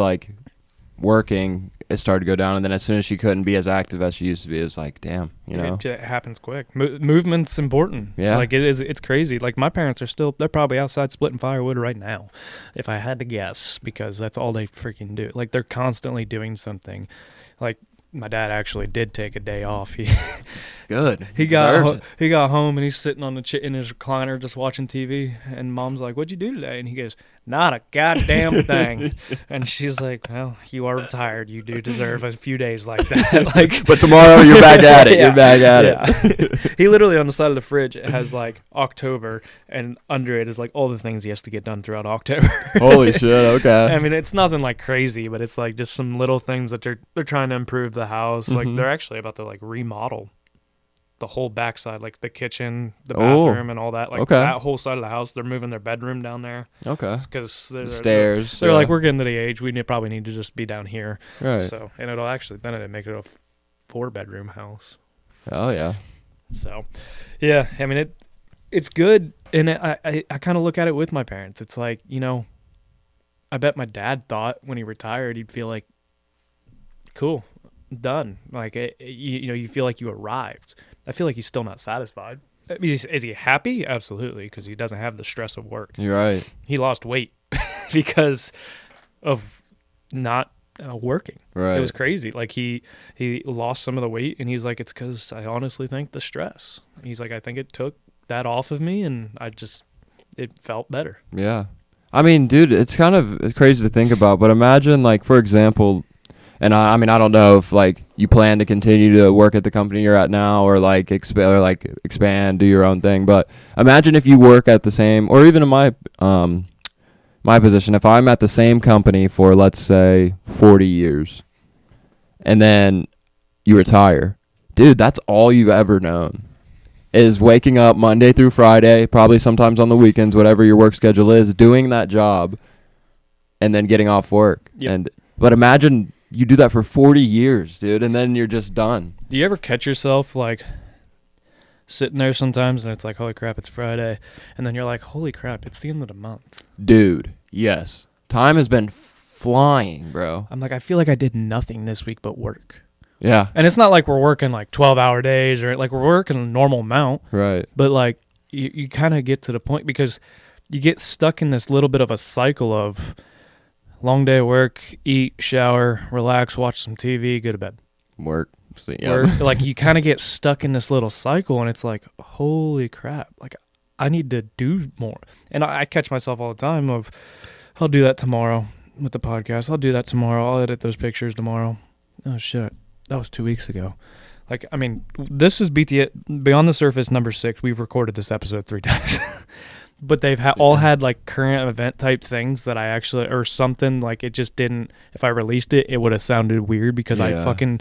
working, it started to go down, and then as soon as she couldn't be as active as she used to be, it was like, damn, It happens quick. Movement's important. Yeah. Like, it's crazy. Like, my parents they're probably outside splitting firewood right now, if I had to guess, because that's all they freaking do. Like, they're constantly doing something. Like, my dad actually did take a day off. Good. He got home and he's sitting on in his recliner just watching TV. And Mom's like, "What'd you do today?" And he goes, "Not a goddamn thing." And she's like, "Well, you are retired. You do deserve a few days like that." But tomorrow you're back at it. You're back at it. He literally on the side of the fridge it has October, and under it is all the things he has to get done throughout October. Holy shit! Okay. It's nothing crazy, but it's just some little things that they're trying to improve the house. Mm-hmm. They're actually about to remodel the whole backside, the kitchen, the bathroom, and all that. That whole side of the house. They're moving their bedroom down there. Okay. Because the stairs. They're we're getting to the age we probably need to just be down here. Right. So, and it'll actually make it a 4-bedroom house. Oh yeah. So, yeah. It's good, and I kind of look at it with my parents. It's I bet my dad thought when he retired he'd feel like, cool, done. You feel like you arrived. I feel like he's still not satisfied. Is he happy? Absolutely, because he doesn't have the stress of work. You're right. He lost weight because of not working. Right. It was crazy. He lost some of the weight, and he's like, it's because I honestly think the stress. He's like, I think it took that off of me, and it felt better. Yeah. Dude, it's kind of crazy to think about, but imagine, for example, and I don't know if you plan to continue to work at the company you're at now or expand, do your own thing. But imagine if you work at the same, or even in my my position, if I'm at the same company for, let's say, 40 years, and then you retire, dude, that's all you've ever known is waking up Monday through Friday, probably sometimes on the weekends, whatever your work schedule is, doing that job, and then getting off work. Yep. But imagine you do that for 40 years, dude, and then you're just done. Do you ever catch yourself sitting there sometimes and it's like, holy crap, it's Friday, and then you're like, holy crap, it's the end of the month? Dude, yes. Time has been flying, bro. I'm like, I feel like I did nothing this week but work. Yeah. And it's not like we're working 12-hour days or we're working a normal amount. Right. But you kind of get to the point because you get stuck in this little bit of a cycle of long day of work, eat, shower, relax, watch some TV, go to bed. Work. So, yeah. Work. You kind of get stuck in this little cycle, and it's like, holy crap. I need to do more. And I catch myself all the time of, I'll do that tomorrow. with the podcast. I'll do that tomorrow. I'll edit those pictures tomorrow. Oh shit, that was 2 weeks ago. Like, I mean, this is Beyond the Surface number 6. We've recorded this episode 3 times. But they've all had like current event type things that I actually, or something like it just didn't, if I released it, it would have sounded weird because I fucking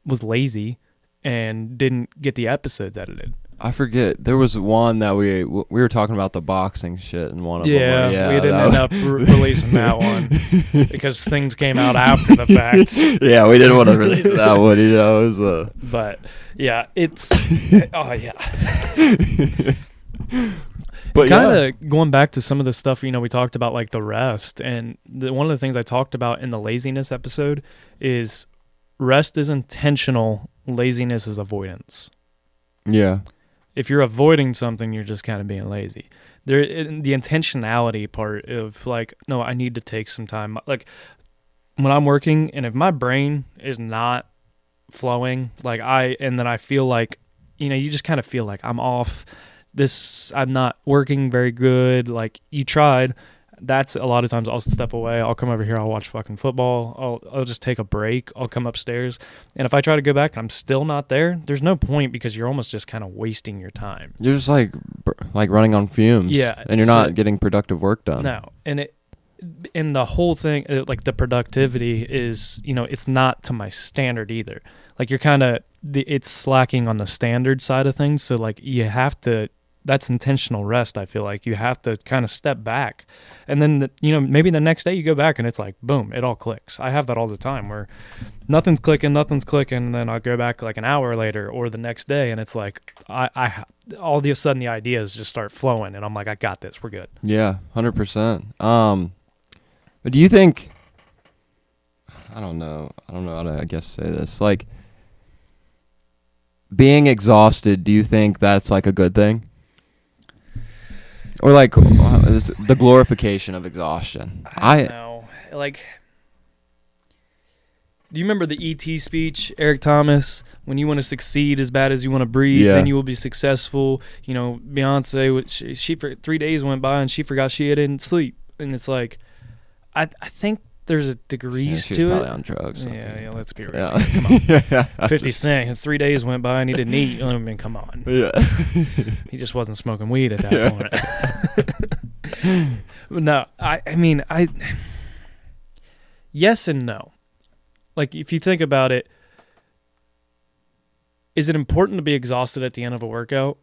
was lazy and didn't get the episodes edited. I forget. There was one that we were talking about the boxing shit in one of them. Yeah, we didn't end up releasing that one because things came out after the fact. Yeah, we didn't want to release that one, you know. It was, But yeah, it's oh yeah. But kind of going back to some of the stuff, you know, we talked about like the rest, and one of the things I talked about in the laziness episode is rest is intentional, laziness is avoidance. Yeah. If you're avoiding something, you're just kind of being lazy. The intentionality part of like, no, I need to take some time. Like when I'm working, and if my brain is not flowing, and then I feel like, you know, you just kind of feel like I'm off. I'm not working very good. Like you tried. That's a lot of times I'll step away. I'll come over here. I'll watch fucking football. I'll just take a break. I'll come upstairs. And if I try to go back and I'm still not there, there's no point because you're almost just kind of wasting your time. You're just like running on fumes. Yeah. And you're not getting productive work done. No. And the whole thing, like the productivity is, you know, it's not to my standard either. Like you're kind of, it's slacking on the standard side of things. So like you have to, that's intentional rest. I feel like you have to kind of step back, and then you know, maybe the next day you go back and it's like boom, it all clicks. I have that all the time where nothing's clicking, and then I'll go back like an hour later or the next day, and it's like I all of a sudden the ideas just start flowing, and I'm like, I got this, we're good. Yeah, 100%. But do you think? I don't know how to, I guess, say this. Like being exhausted. Do you think that's like a good thing? Or like the glorification of exhaustion. I don't know. Like, do you remember the E.T. speech, Eric Thomas? When you want to succeed as bad as you want to breathe, then you will be successful. You know, Beyonce, she for 3 days went by and she forgot she didn't sleep. And it's like, I think there's a degrees to it. She's probably on drugs. Yeah, let's be real. Yeah. Come on. 50 Cent, 3 days went by and he didn't eat. I mean, come on. Yeah. He just wasn't smoking weed at that point. No, I mean, yes and no. Like, if you think about it, is it important to be exhausted at the end of a workout?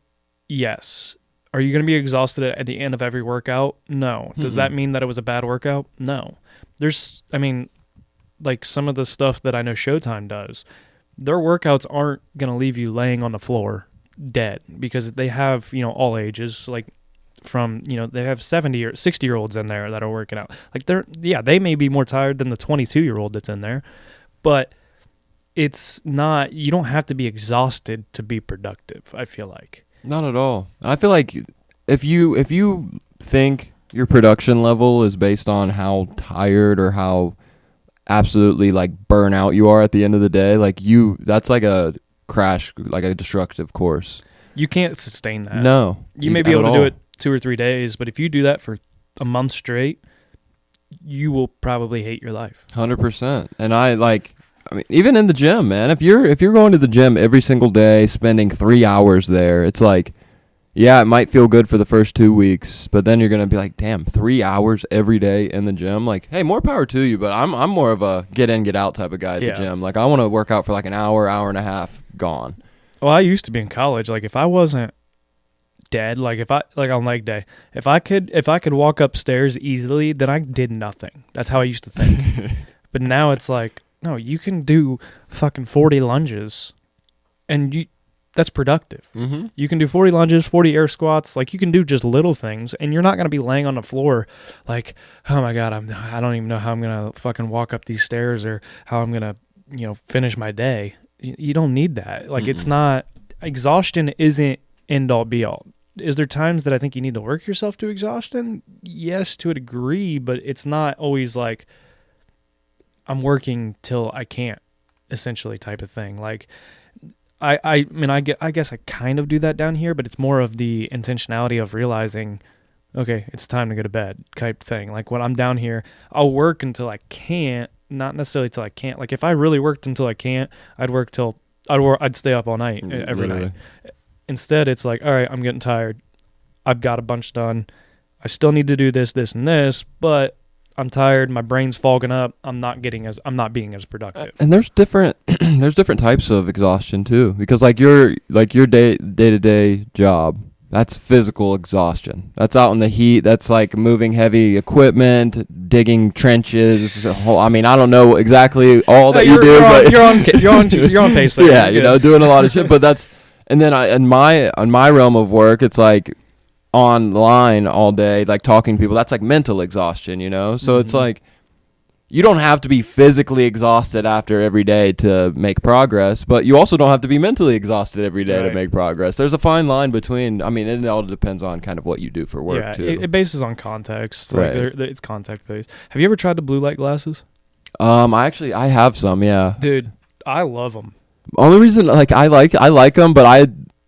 Yes. Are you going to be exhausted at the end of every workout? No. Does that mean that it was a bad workout? No. Like some of the stuff that I know Showtime does, their workouts aren't going to leave you laying on the floor dead because they have, you know, all ages, like from, you know, they have 70 or 60-year-olds in there that are working out. Like they may be more tired than the 22-year-old that's in there, but it's not, you don't have to be exhausted to be productive, I feel like. Not at all. I feel like if you think your production level is based on how tired or how absolutely like burnout you are at the end of the day, like that's like a crash, like a destructive course. You can't sustain that. No. You may be able to do it 2 or 3 days, but if you do that for a month straight, you will probably hate your life. 100%. And I mean, even in the gym, man, if you're going to the gym every single day, spending 3 hours there, it's like, yeah, it might feel good for the first 2 weeks, but then you're going to be like, damn, 3 hours every day in the gym. Like, hey, more power to you, but I'm more of a get in, get out type of guy at the gym. Like, I want to work out for like an hour and a half, gone. Well, I used to be in college. Like, if I wasn't dead, like on leg day, if I could walk upstairs easily, then I did nothing. That's how I used to think. But now it's like, no, you can do fucking 40 lunges, and that's productive. Mm-hmm. You can do 40 lunges, 40 air squats. Like, you can do just little things, and you're not going to be laying on the floor like, oh my God, I don't even know how I'm going to fucking walk up these stairs or how I'm going to, you know, finish my day. You don't need that. Like, It's not, exhaustion isn't end all be all. Is there times that I think you need to work yourself to exhaustion? Yes, to a degree, but it's not always like I'm working till I can't, essentially, type of thing. Like, I mean, I guess I kind of do that down here, but it's more of the intentionality of realizing okay, it's time to go to bed type thing. Like when I'm down here, I'll work until I can't, not necessarily till I can't. Like if I really worked until I can't, I'd stay up all night every Literally. night. Instead, it's like, all right, I'm getting tired. I've got a bunch done. I still need to do this, this, and this, but I'm tired. My brain's fogging up. I'm not being as productive. And there's different there's different types of exhaustion too, because like your day-to-day job, that's physical exhaustion. That's out in the heat. That's like moving heavy equipment, digging trenches. I mean, I don't know exactly all that you do, but you're on pace there. yeah, doing a lot of shit. But that's, and then in my realm of work, it's like online all day, like talking to people. That's like mental exhaustion, So it's like you don't have to be physically exhausted after every day to make progress, but you also don't have to be mentally exhausted every day to make progress. There's a fine line between. I mean, it all depends on kind of what you do for work too. It bases on context. Right. Like it's context based. Have you ever tried the blue light glasses? I have some, yeah. Dude, I love them. Only reason I like them, but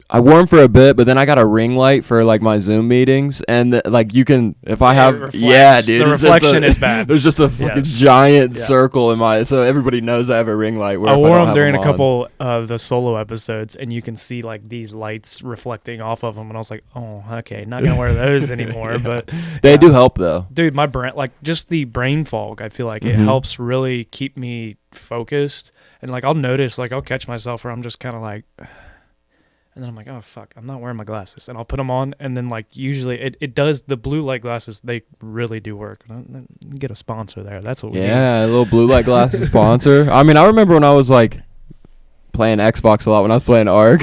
I wore them for a bit, but then I got a ring light for like my Zoom meetings, and like you can, if I have, dude, the reflection is bad. There's just a fucking giant circle in so everybody knows I have a ring light. I wore them during a couple of the solo episodes, and you can see like these lights reflecting off of them, and I was like, oh, okay, not gonna wear those anymore. But they do help though, dude. My brain, like just the brain fog, I feel like it helps really keep me focused, and like I'll notice, like I'll catch myself where I'm just kind of like. And then I'm like, oh, fuck, I'm not wearing my glasses. And I'll put them on, and then, like, usually it does, the blue light glasses, they really do work. Get a sponsor there. That's what we need. Yeah, a little blue light glasses sponsor. I mean, I remember when I was, like, playing Xbox a lot, when I was playing Ark,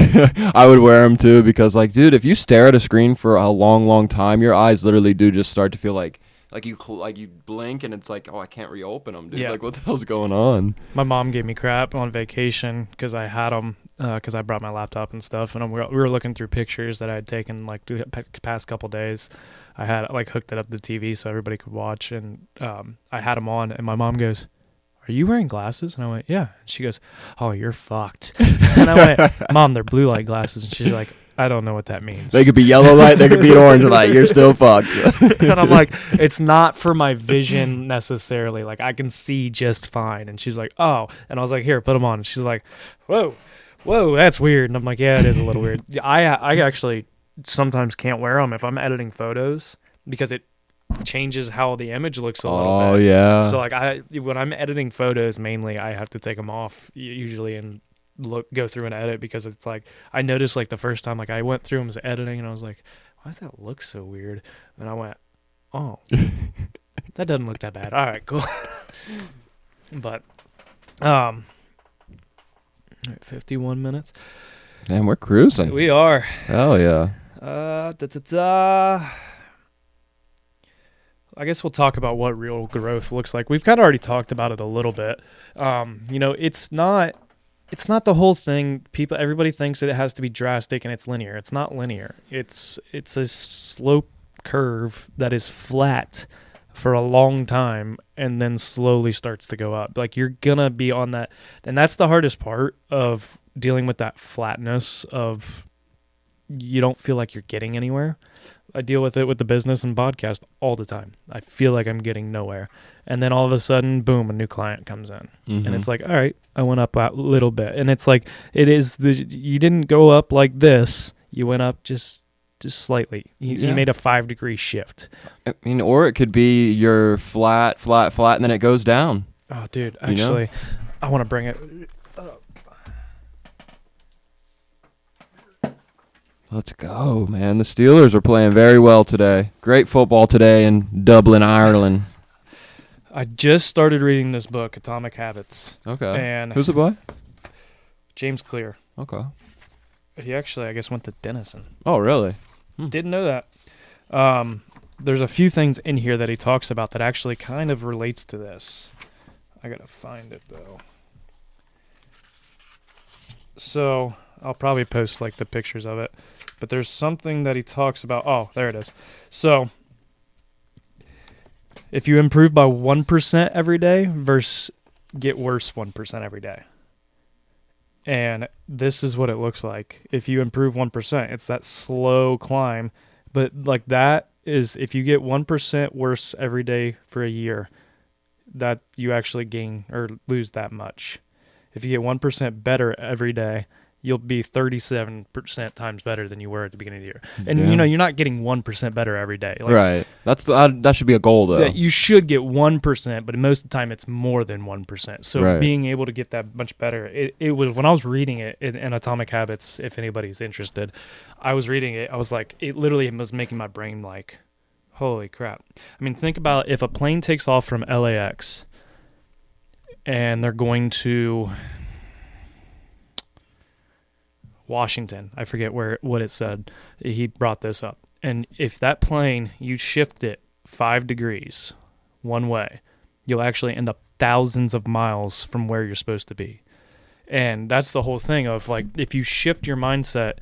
I would wear them, too, because, like, dude, if you stare at a screen for a long, long time, your eyes literally do just start to feel like you blink and it's like, oh, I can't reopen them, dude. Yeah. Like, what the hell's going on? My mom gave me crap on vacation because I had them because I brought my laptop and stuff, and we were looking through pictures that I had taken like the past couple days. I had like hooked it up to the TV so everybody could watch, and I had them on, and my mom goes, "Are you wearing glasses?" And I went, "Yeah." And she goes, "Oh, you're fucked." And I went, "Mom, they're blue light glasses." And she's like, I don't know what that means. They could be yellow light, they could be orange light. You're still fucked. And I'm like, it's not for my vision necessarily. Like, I can see just fine. And she's like, oh. And I was like, here, put them on. And she's like, whoa, that's weird. And I'm like, yeah, it is a little weird. I actually sometimes can't wear them if I'm editing photos because it changes how the image looks a little bit. Oh, yeah. So, like, when I'm editing photos, mainly, I have to take them off usually and go through and edit because it's like I noticed like the first time like I went through and was editing and I was like, why does that look so weird? And I went, oh, that doesn't look that bad. All right, cool. But 51 minutes. Damn, we're cruising. We are. Hell yeah. I guess we'll talk about what real growth looks like. We've kind of already talked about it a little bit. It's not the whole thing. Everybody thinks that it has to be drastic and it's linear. It's not linear. It's a slope curve that is flat for a long time and then slowly starts to go up. Like you're gonna be on that, and that's the hardest part of dealing with that flatness of you don't feel like you're getting anywhere. I deal with it with the business and podcast all the time. I feel like I'm getting nowhere. And then all of a sudden, boom, a new client comes in. Mm-hmm. And it's like, all right, I went up a little bit. And it's like, you didn't go up like this. You went up just slightly. You made a 5-degree shift. I mean, or it could be you're flat, and then it goes down. Oh, dude, actually, I want to bring it up. Let's go, man. The Steelers are playing very well today. Great football today in Dublin, Ireland. I just started reading this book, Atomic Habits. Okay. And who's it by? James Clear. Okay. He actually, I guess, went to Denison. Oh, really? Didn't know that. There's a few things in here that he talks about that actually kind of relates to this. I gotta find it, though. So I'll probably post, like, the pictures of it. But there's something that he talks about. Oh, there it is. So if you improve by 1% every day versus get worse 1% every day. And this is what it looks like. If you improve 1%, it's that slow climb. But like that is if you get 1% worse every day for a year, that you actually gain or lose that much. If you get 1% better every day, you'll be 37% times better than you were at the beginning of the year. And, you're not getting 1% better every day. Like, right. That should be a goal, though. You should get 1%, but most of the time it's more than 1%. So being able to get that much better, it was, when I was reading it in Atomic Habits, if anybody's interested, I was reading it, I was like, it literally was making my brain like, holy crap. I mean, think about if a plane takes off from LAX and they're going to Washington. I forget what it said. He brought this up. And if that plane, you shift it 5 degrees one way, you'll actually end up thousands of miles from where you're supposed to be. And that's the whole thing of, like, if you shift your mindset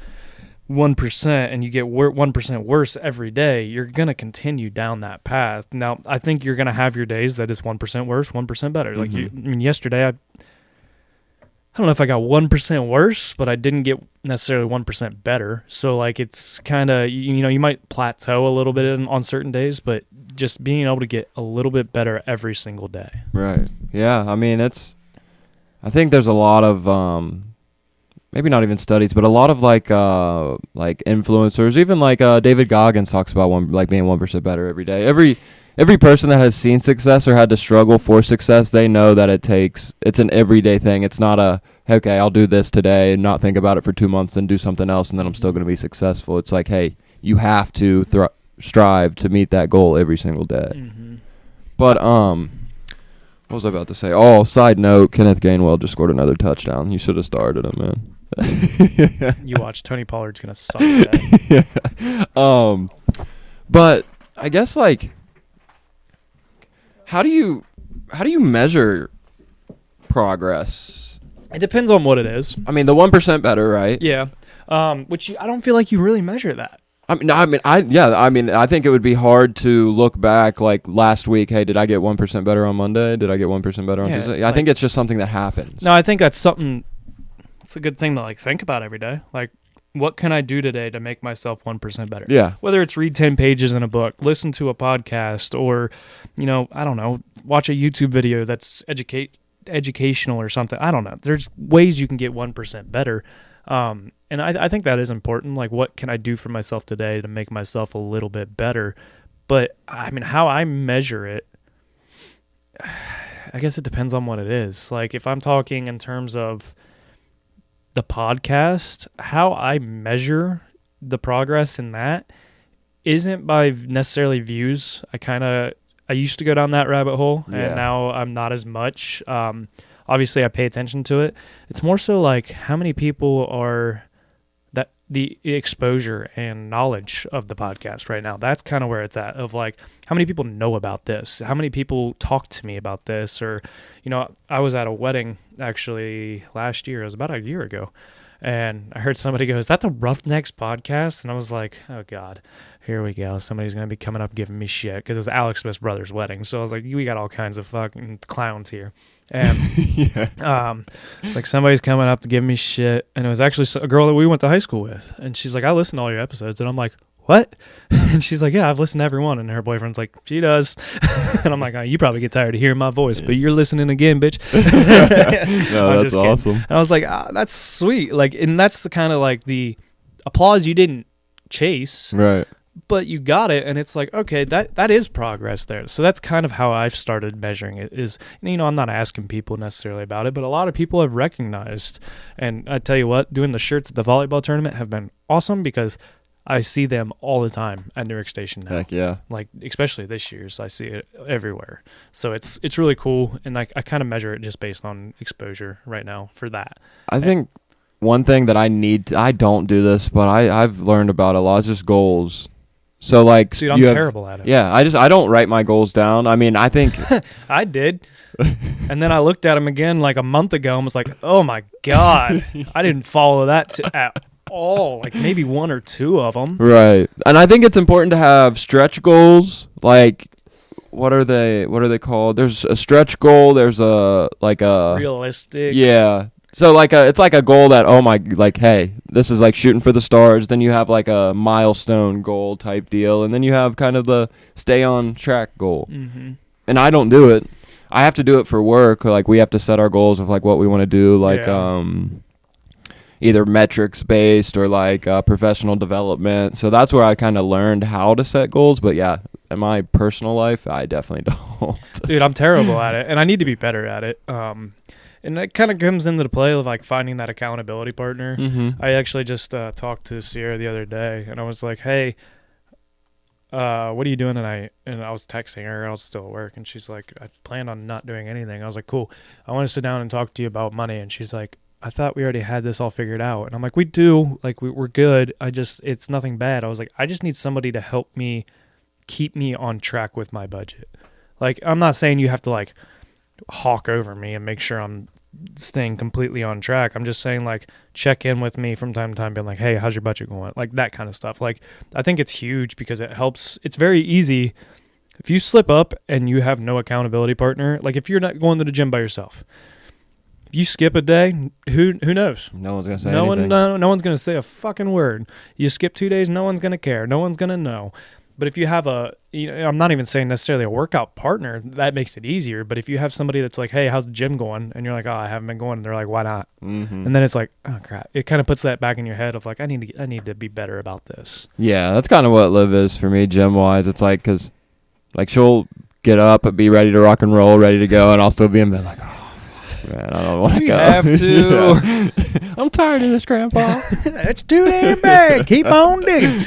1% and you get 1% worse every day, you're going to continue down that path. Now, I think you're going to have your days that is 1% worse, 1% better. Like, yesterday, I don't know if I got 1% worse, but I didn't get necessarily 1% better. So, like, it's kind of, you might plateau a little bit on certain days, but just being able to get a little bit better every single day. Right. Yeah. I mean, I think there's a lot of, maybe not even studies, but a lot of like influencers, even like David Goggins talks about being 1% better every day. Every person that has seen success or had to struggle for success, they know that it's an everyday thing. It's not okay, I'll do this today and not think about it for 2 months and do something else and then I'm still going to be successful. It's like, hey, you have to strive to meet that goal every single day. Mm-hmm. But what was I about to say? Oh, side note, Kenneth Gainwell just scored another touchdown. You should have started him, man. You watch, Tony Pollard's going to suck today. Yeah. But I guess, like, How do you measure progress? It depends on what it is. I mean, the 1% better, right? Yeah. I don't feel like you really measure that. I think it would be hard to look back like last week. Hey, did I get 1% better on Monday? Did I get 1% better on Tuesday? I think it's just something that happens. No, I think that's something. It's a good thing to, like, think about every day. Like, what can I do today to make myself 1% better? Yeah. Whether it's read 10 pages in a book, listen to a podcast, or, I don't know, watch a YouTube video that's educational or something. I don't know. There's ways you can get 1% better. And I think that is important. Like, what can I do for myself today to make myself a little bit better? But, I mean, how I measure it, I guess it depends on what it is. Like, if I'm talking in terms of the podcast, how I measure the progress in that isn't by necessarily views. I used to go down that rabbit hole, and now I'm not as much. Obviously, I pay attention to it. It's more so like how many people are the exposure and knowledge of the podcast right now. That's kind of where it's at, of like, how many people know about this? How many people talk to me about this? Or, I was at a wedding actually last year. It was about a year ago. And I heard somebody go, "Is that the Roughnecks podcast?" And I was like, oh God, here we go. Somebody's going to be coming up giving me shit, because it was Alex Smith's brother's wedding. So I was like, we got all kinds of fucking clowns here. And it's like somebody's coming up to give me shit. And it was actually a girl that we went to high school with. And she's like, I listen to all your episodes. And I'm like, what? And she's like, yeah, I've listened to every one. And her boyfriend's like, she does. And I'm like, oh, you probably get tired of hearing my voice, but you're listening again, bitch. No, that's awesome. And I was like, that's sweet. Like, and that's the kind of like the applause you didn't chase. Right. But you got it, and it's like, okay, that is progress there. So that's kind of how I've started measuring it. Is, I'm not asking people necessarily about it, but a lot of people have recognized. And I tell you what, doing the shirts at the volleyball tournament have been awesome, because I see them all the time at Newark Station now. Heck yeah. Like, especially this year's, I see it everywhere. So it's really cool, and I kind of measure it just based on exposure right now for that. I think one thing that I don't do this, but I've learned about a lot is just goals. So, like, I'm terrible at it. Yeah, I don't write my goals down. I mean, I think I did, and then I looked at them again like a month ago and was like, "Oh my God, I didn't follow that at all." Like maybe one or two of them. Right, and I think it's important to have stretch goals. Like, what are they called? There's a stretch goal. There's a realistic. Yeah. So, like, it's like a goal that, hey, this is like shooting for the stars. Then you have like a milestone goal type deal, and then you have kind of the stay on track goal. Mm-hmm. And I don't do it. I have to do it for work. Like we have to set our goals of like what we want to do, like either metrics based or like professional development. So that's where I kind of learned how to set goals. But yeah, in my personal life, I definitely don't. Dude, I'm terrible at it, and I need to be better at it. And that kind of comes into the play of like finding that accountability partner. Mm-hmm. I actually just talked to Sierra the other day, and I was like, hey, what are you doing tonight? And I was texting her. I was still at work, and she's like, I planned on not doing anything. I was like, cool. I want to sit down and talk to you about money. And she's like, I thought we already had this all figured out. And I'm like, we do. Like, we're good. It's nothing bad. I was like, I just need somebody to help me keep me on track with my budget. Like, I'm not saying you have to, like, hawk over me and make sure I'm staying completely on track. I'm just saying, like, check in with me from time to time, being like, hey, how's your budget going? Like, that kind of stuff. Like, I think it's huge because it helps. It's very easy if you slip up and you have no accountability partner. Like, if you're not going to the gym by yourself, if you skip a day, who knows? No one's gonna say anything. No one's gonna say a fucking word. You skip 2 days, no one's gonna care. No one's gonna know. But if you have I'm not even saying necessarily a workout partner, that makes it easier. But if you have somebody that's like, hey, how's the gym going? And you're like, oh, I haven't been going. And they're like, why not? Mm-hmm. And then it's like, oh, crap. It kind of puts that back in your head of like, I need to be better about this. Yeah, that's kind of what Liv is for me, gym-wise. It's like, because like she'll get up and be ready to rock and roll, ready to go, and I'll still be in bed like, oh, man, I don't want to go. Have to. Yeah. I'm tired of this, Grandpa. It's too damn bad. Keep on digging.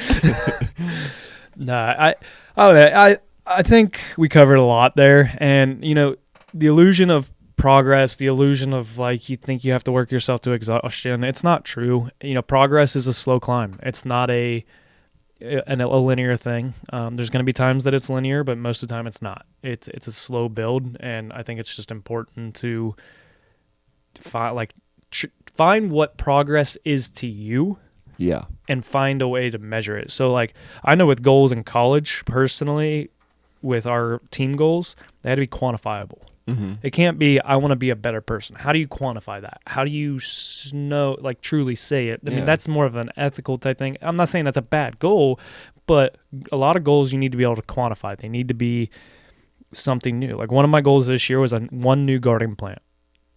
Nah, I think we covered a lot there, and the illusion of progress, the illusion of like you think you have to work yourself to exhaustion. It's not true. Progress is a slow climb. It's not a linear thing. There's going to be times that it's linear, but most of the time it's not. It's a slow build, and I think it's just important to find what progress is to you. Yeah. And find a way to measure it. So, like, I know with goals in college, personally, with our team goals, they had to be quantifiable. Mm-hmm. It can't be, I want to be a better person. How do you quantify that? How do you truly say it? I mean, that's more of an ethical type thing. I'm not saying that's a bad goal, but a lot of goals you need to be able to quantify. They need to be something new. Like, one of my goals this year was one new garden plant.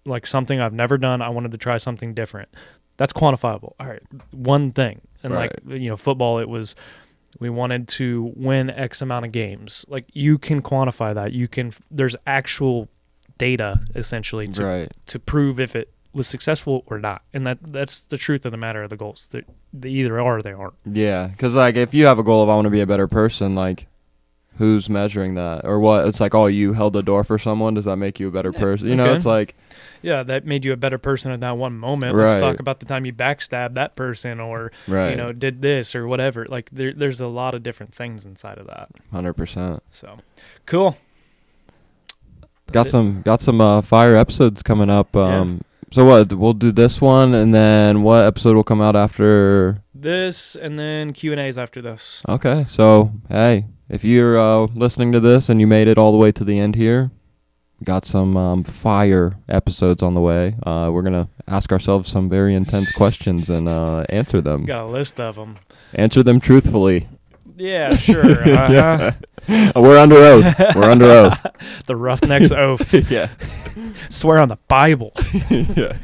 Like, something I've never done. I wanted to try something different. That's quantifiable. All right, one thing. And right. Football, it was we wanted to win X amount of games. Like, you can quantify that. There's actual data essentially to prove if it was successful or not. And that's the truth of the matter of the goals. They either are or they aren't. Yeah, because like if you have a goal of I want to be a better person, like who's measuring that or what? It's like, oh, you held the door for someone. Does that make you a better person? It's like. Yeah, that made you a better person at that one moment. Right. Let's talk about the time you backstabbed that person or, did this or whatever. Like, there's a lot of different things inside of that. 100%. So, cool. Got some fire episodes coming up. So what, we'll do this one, and then what episode will come out after? This, and then Q&As after this. Okay, so, hey, if you're listening to this and you made it all the way to the end here, we got some fire episodes on the way. We're going to ask ourselves some very intense questions and answer them. Got a list of them. Answer them truthfully. Yeah, sure. Uh-huh. We're under oath. We're under oath. The Roughneck's oath. Yeah. Swear on the Bible. Yeah.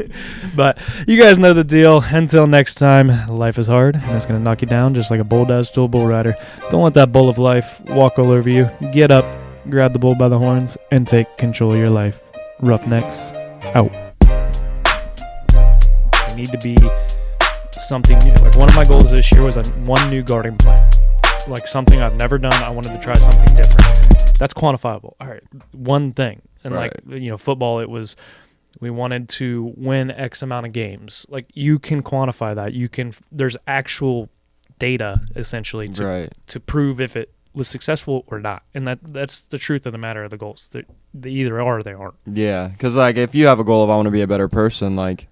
But you guys know the deal. Until next time, life is hard, and it's going to knock you down just like a bull does to a bull rider. Don't let that bull of life walk all over you. Get up. Grab the bull by the horns and take control of your life. Roughnecks out. I need to be something new. Like, one of my goals this year was one new garden plant. Like, something I've never done. I wanted to try something different. That's quantifiable. All right, one thing. And football, it was we wanted to win X amount of games. Like, you can quantify that. There's actual data essentially to prove if it was successful or not. And that's the truth of the matter of the goals. They either are or they aren't. Yeah, because like if you have a goal of I want to be a better person, like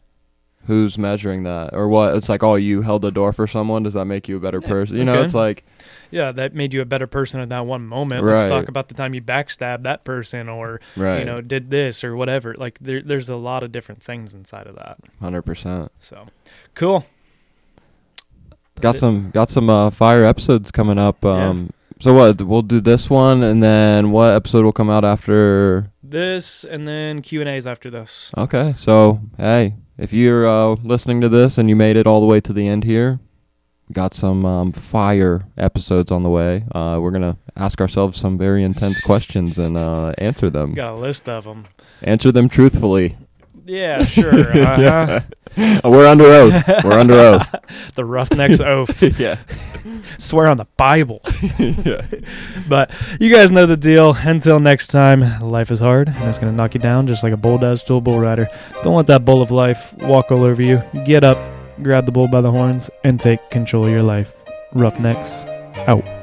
who's measuring that or what? It's like, oh, you held the door for someone. Does that make you a better person? It's like. Yeah, that made you a better person at that one moment. Right. Let's talk about the time you backstabbed that person or, did this or whatever. Like, there's a lot of different things inside of that. 100%. So, cool. got some fire episodes coming up. Yeah. So what? We'll do this one, and then what episode will come out after this, and then Q&As after this. Okay. So hey, if you're listening to this and you made it all the way to the end here, we got some fire episodes on the way. We're gonna ask ourselves some very intense questions and answer them. Got a list of them. Answer them truthfully. Yeah, sure. Uh-huh. We're under oath. We're under oath. The Roughneck's oath. Yeah. Swear on the Bible. Yeah. But you guys know the deal. Until next time, life is hard, and it's going to knock you down just like a bull does to a bull rider. Don't let that bull of life walk all over you. Get up, grab the bull by the horns, and take control of your life. Roughnecks, out.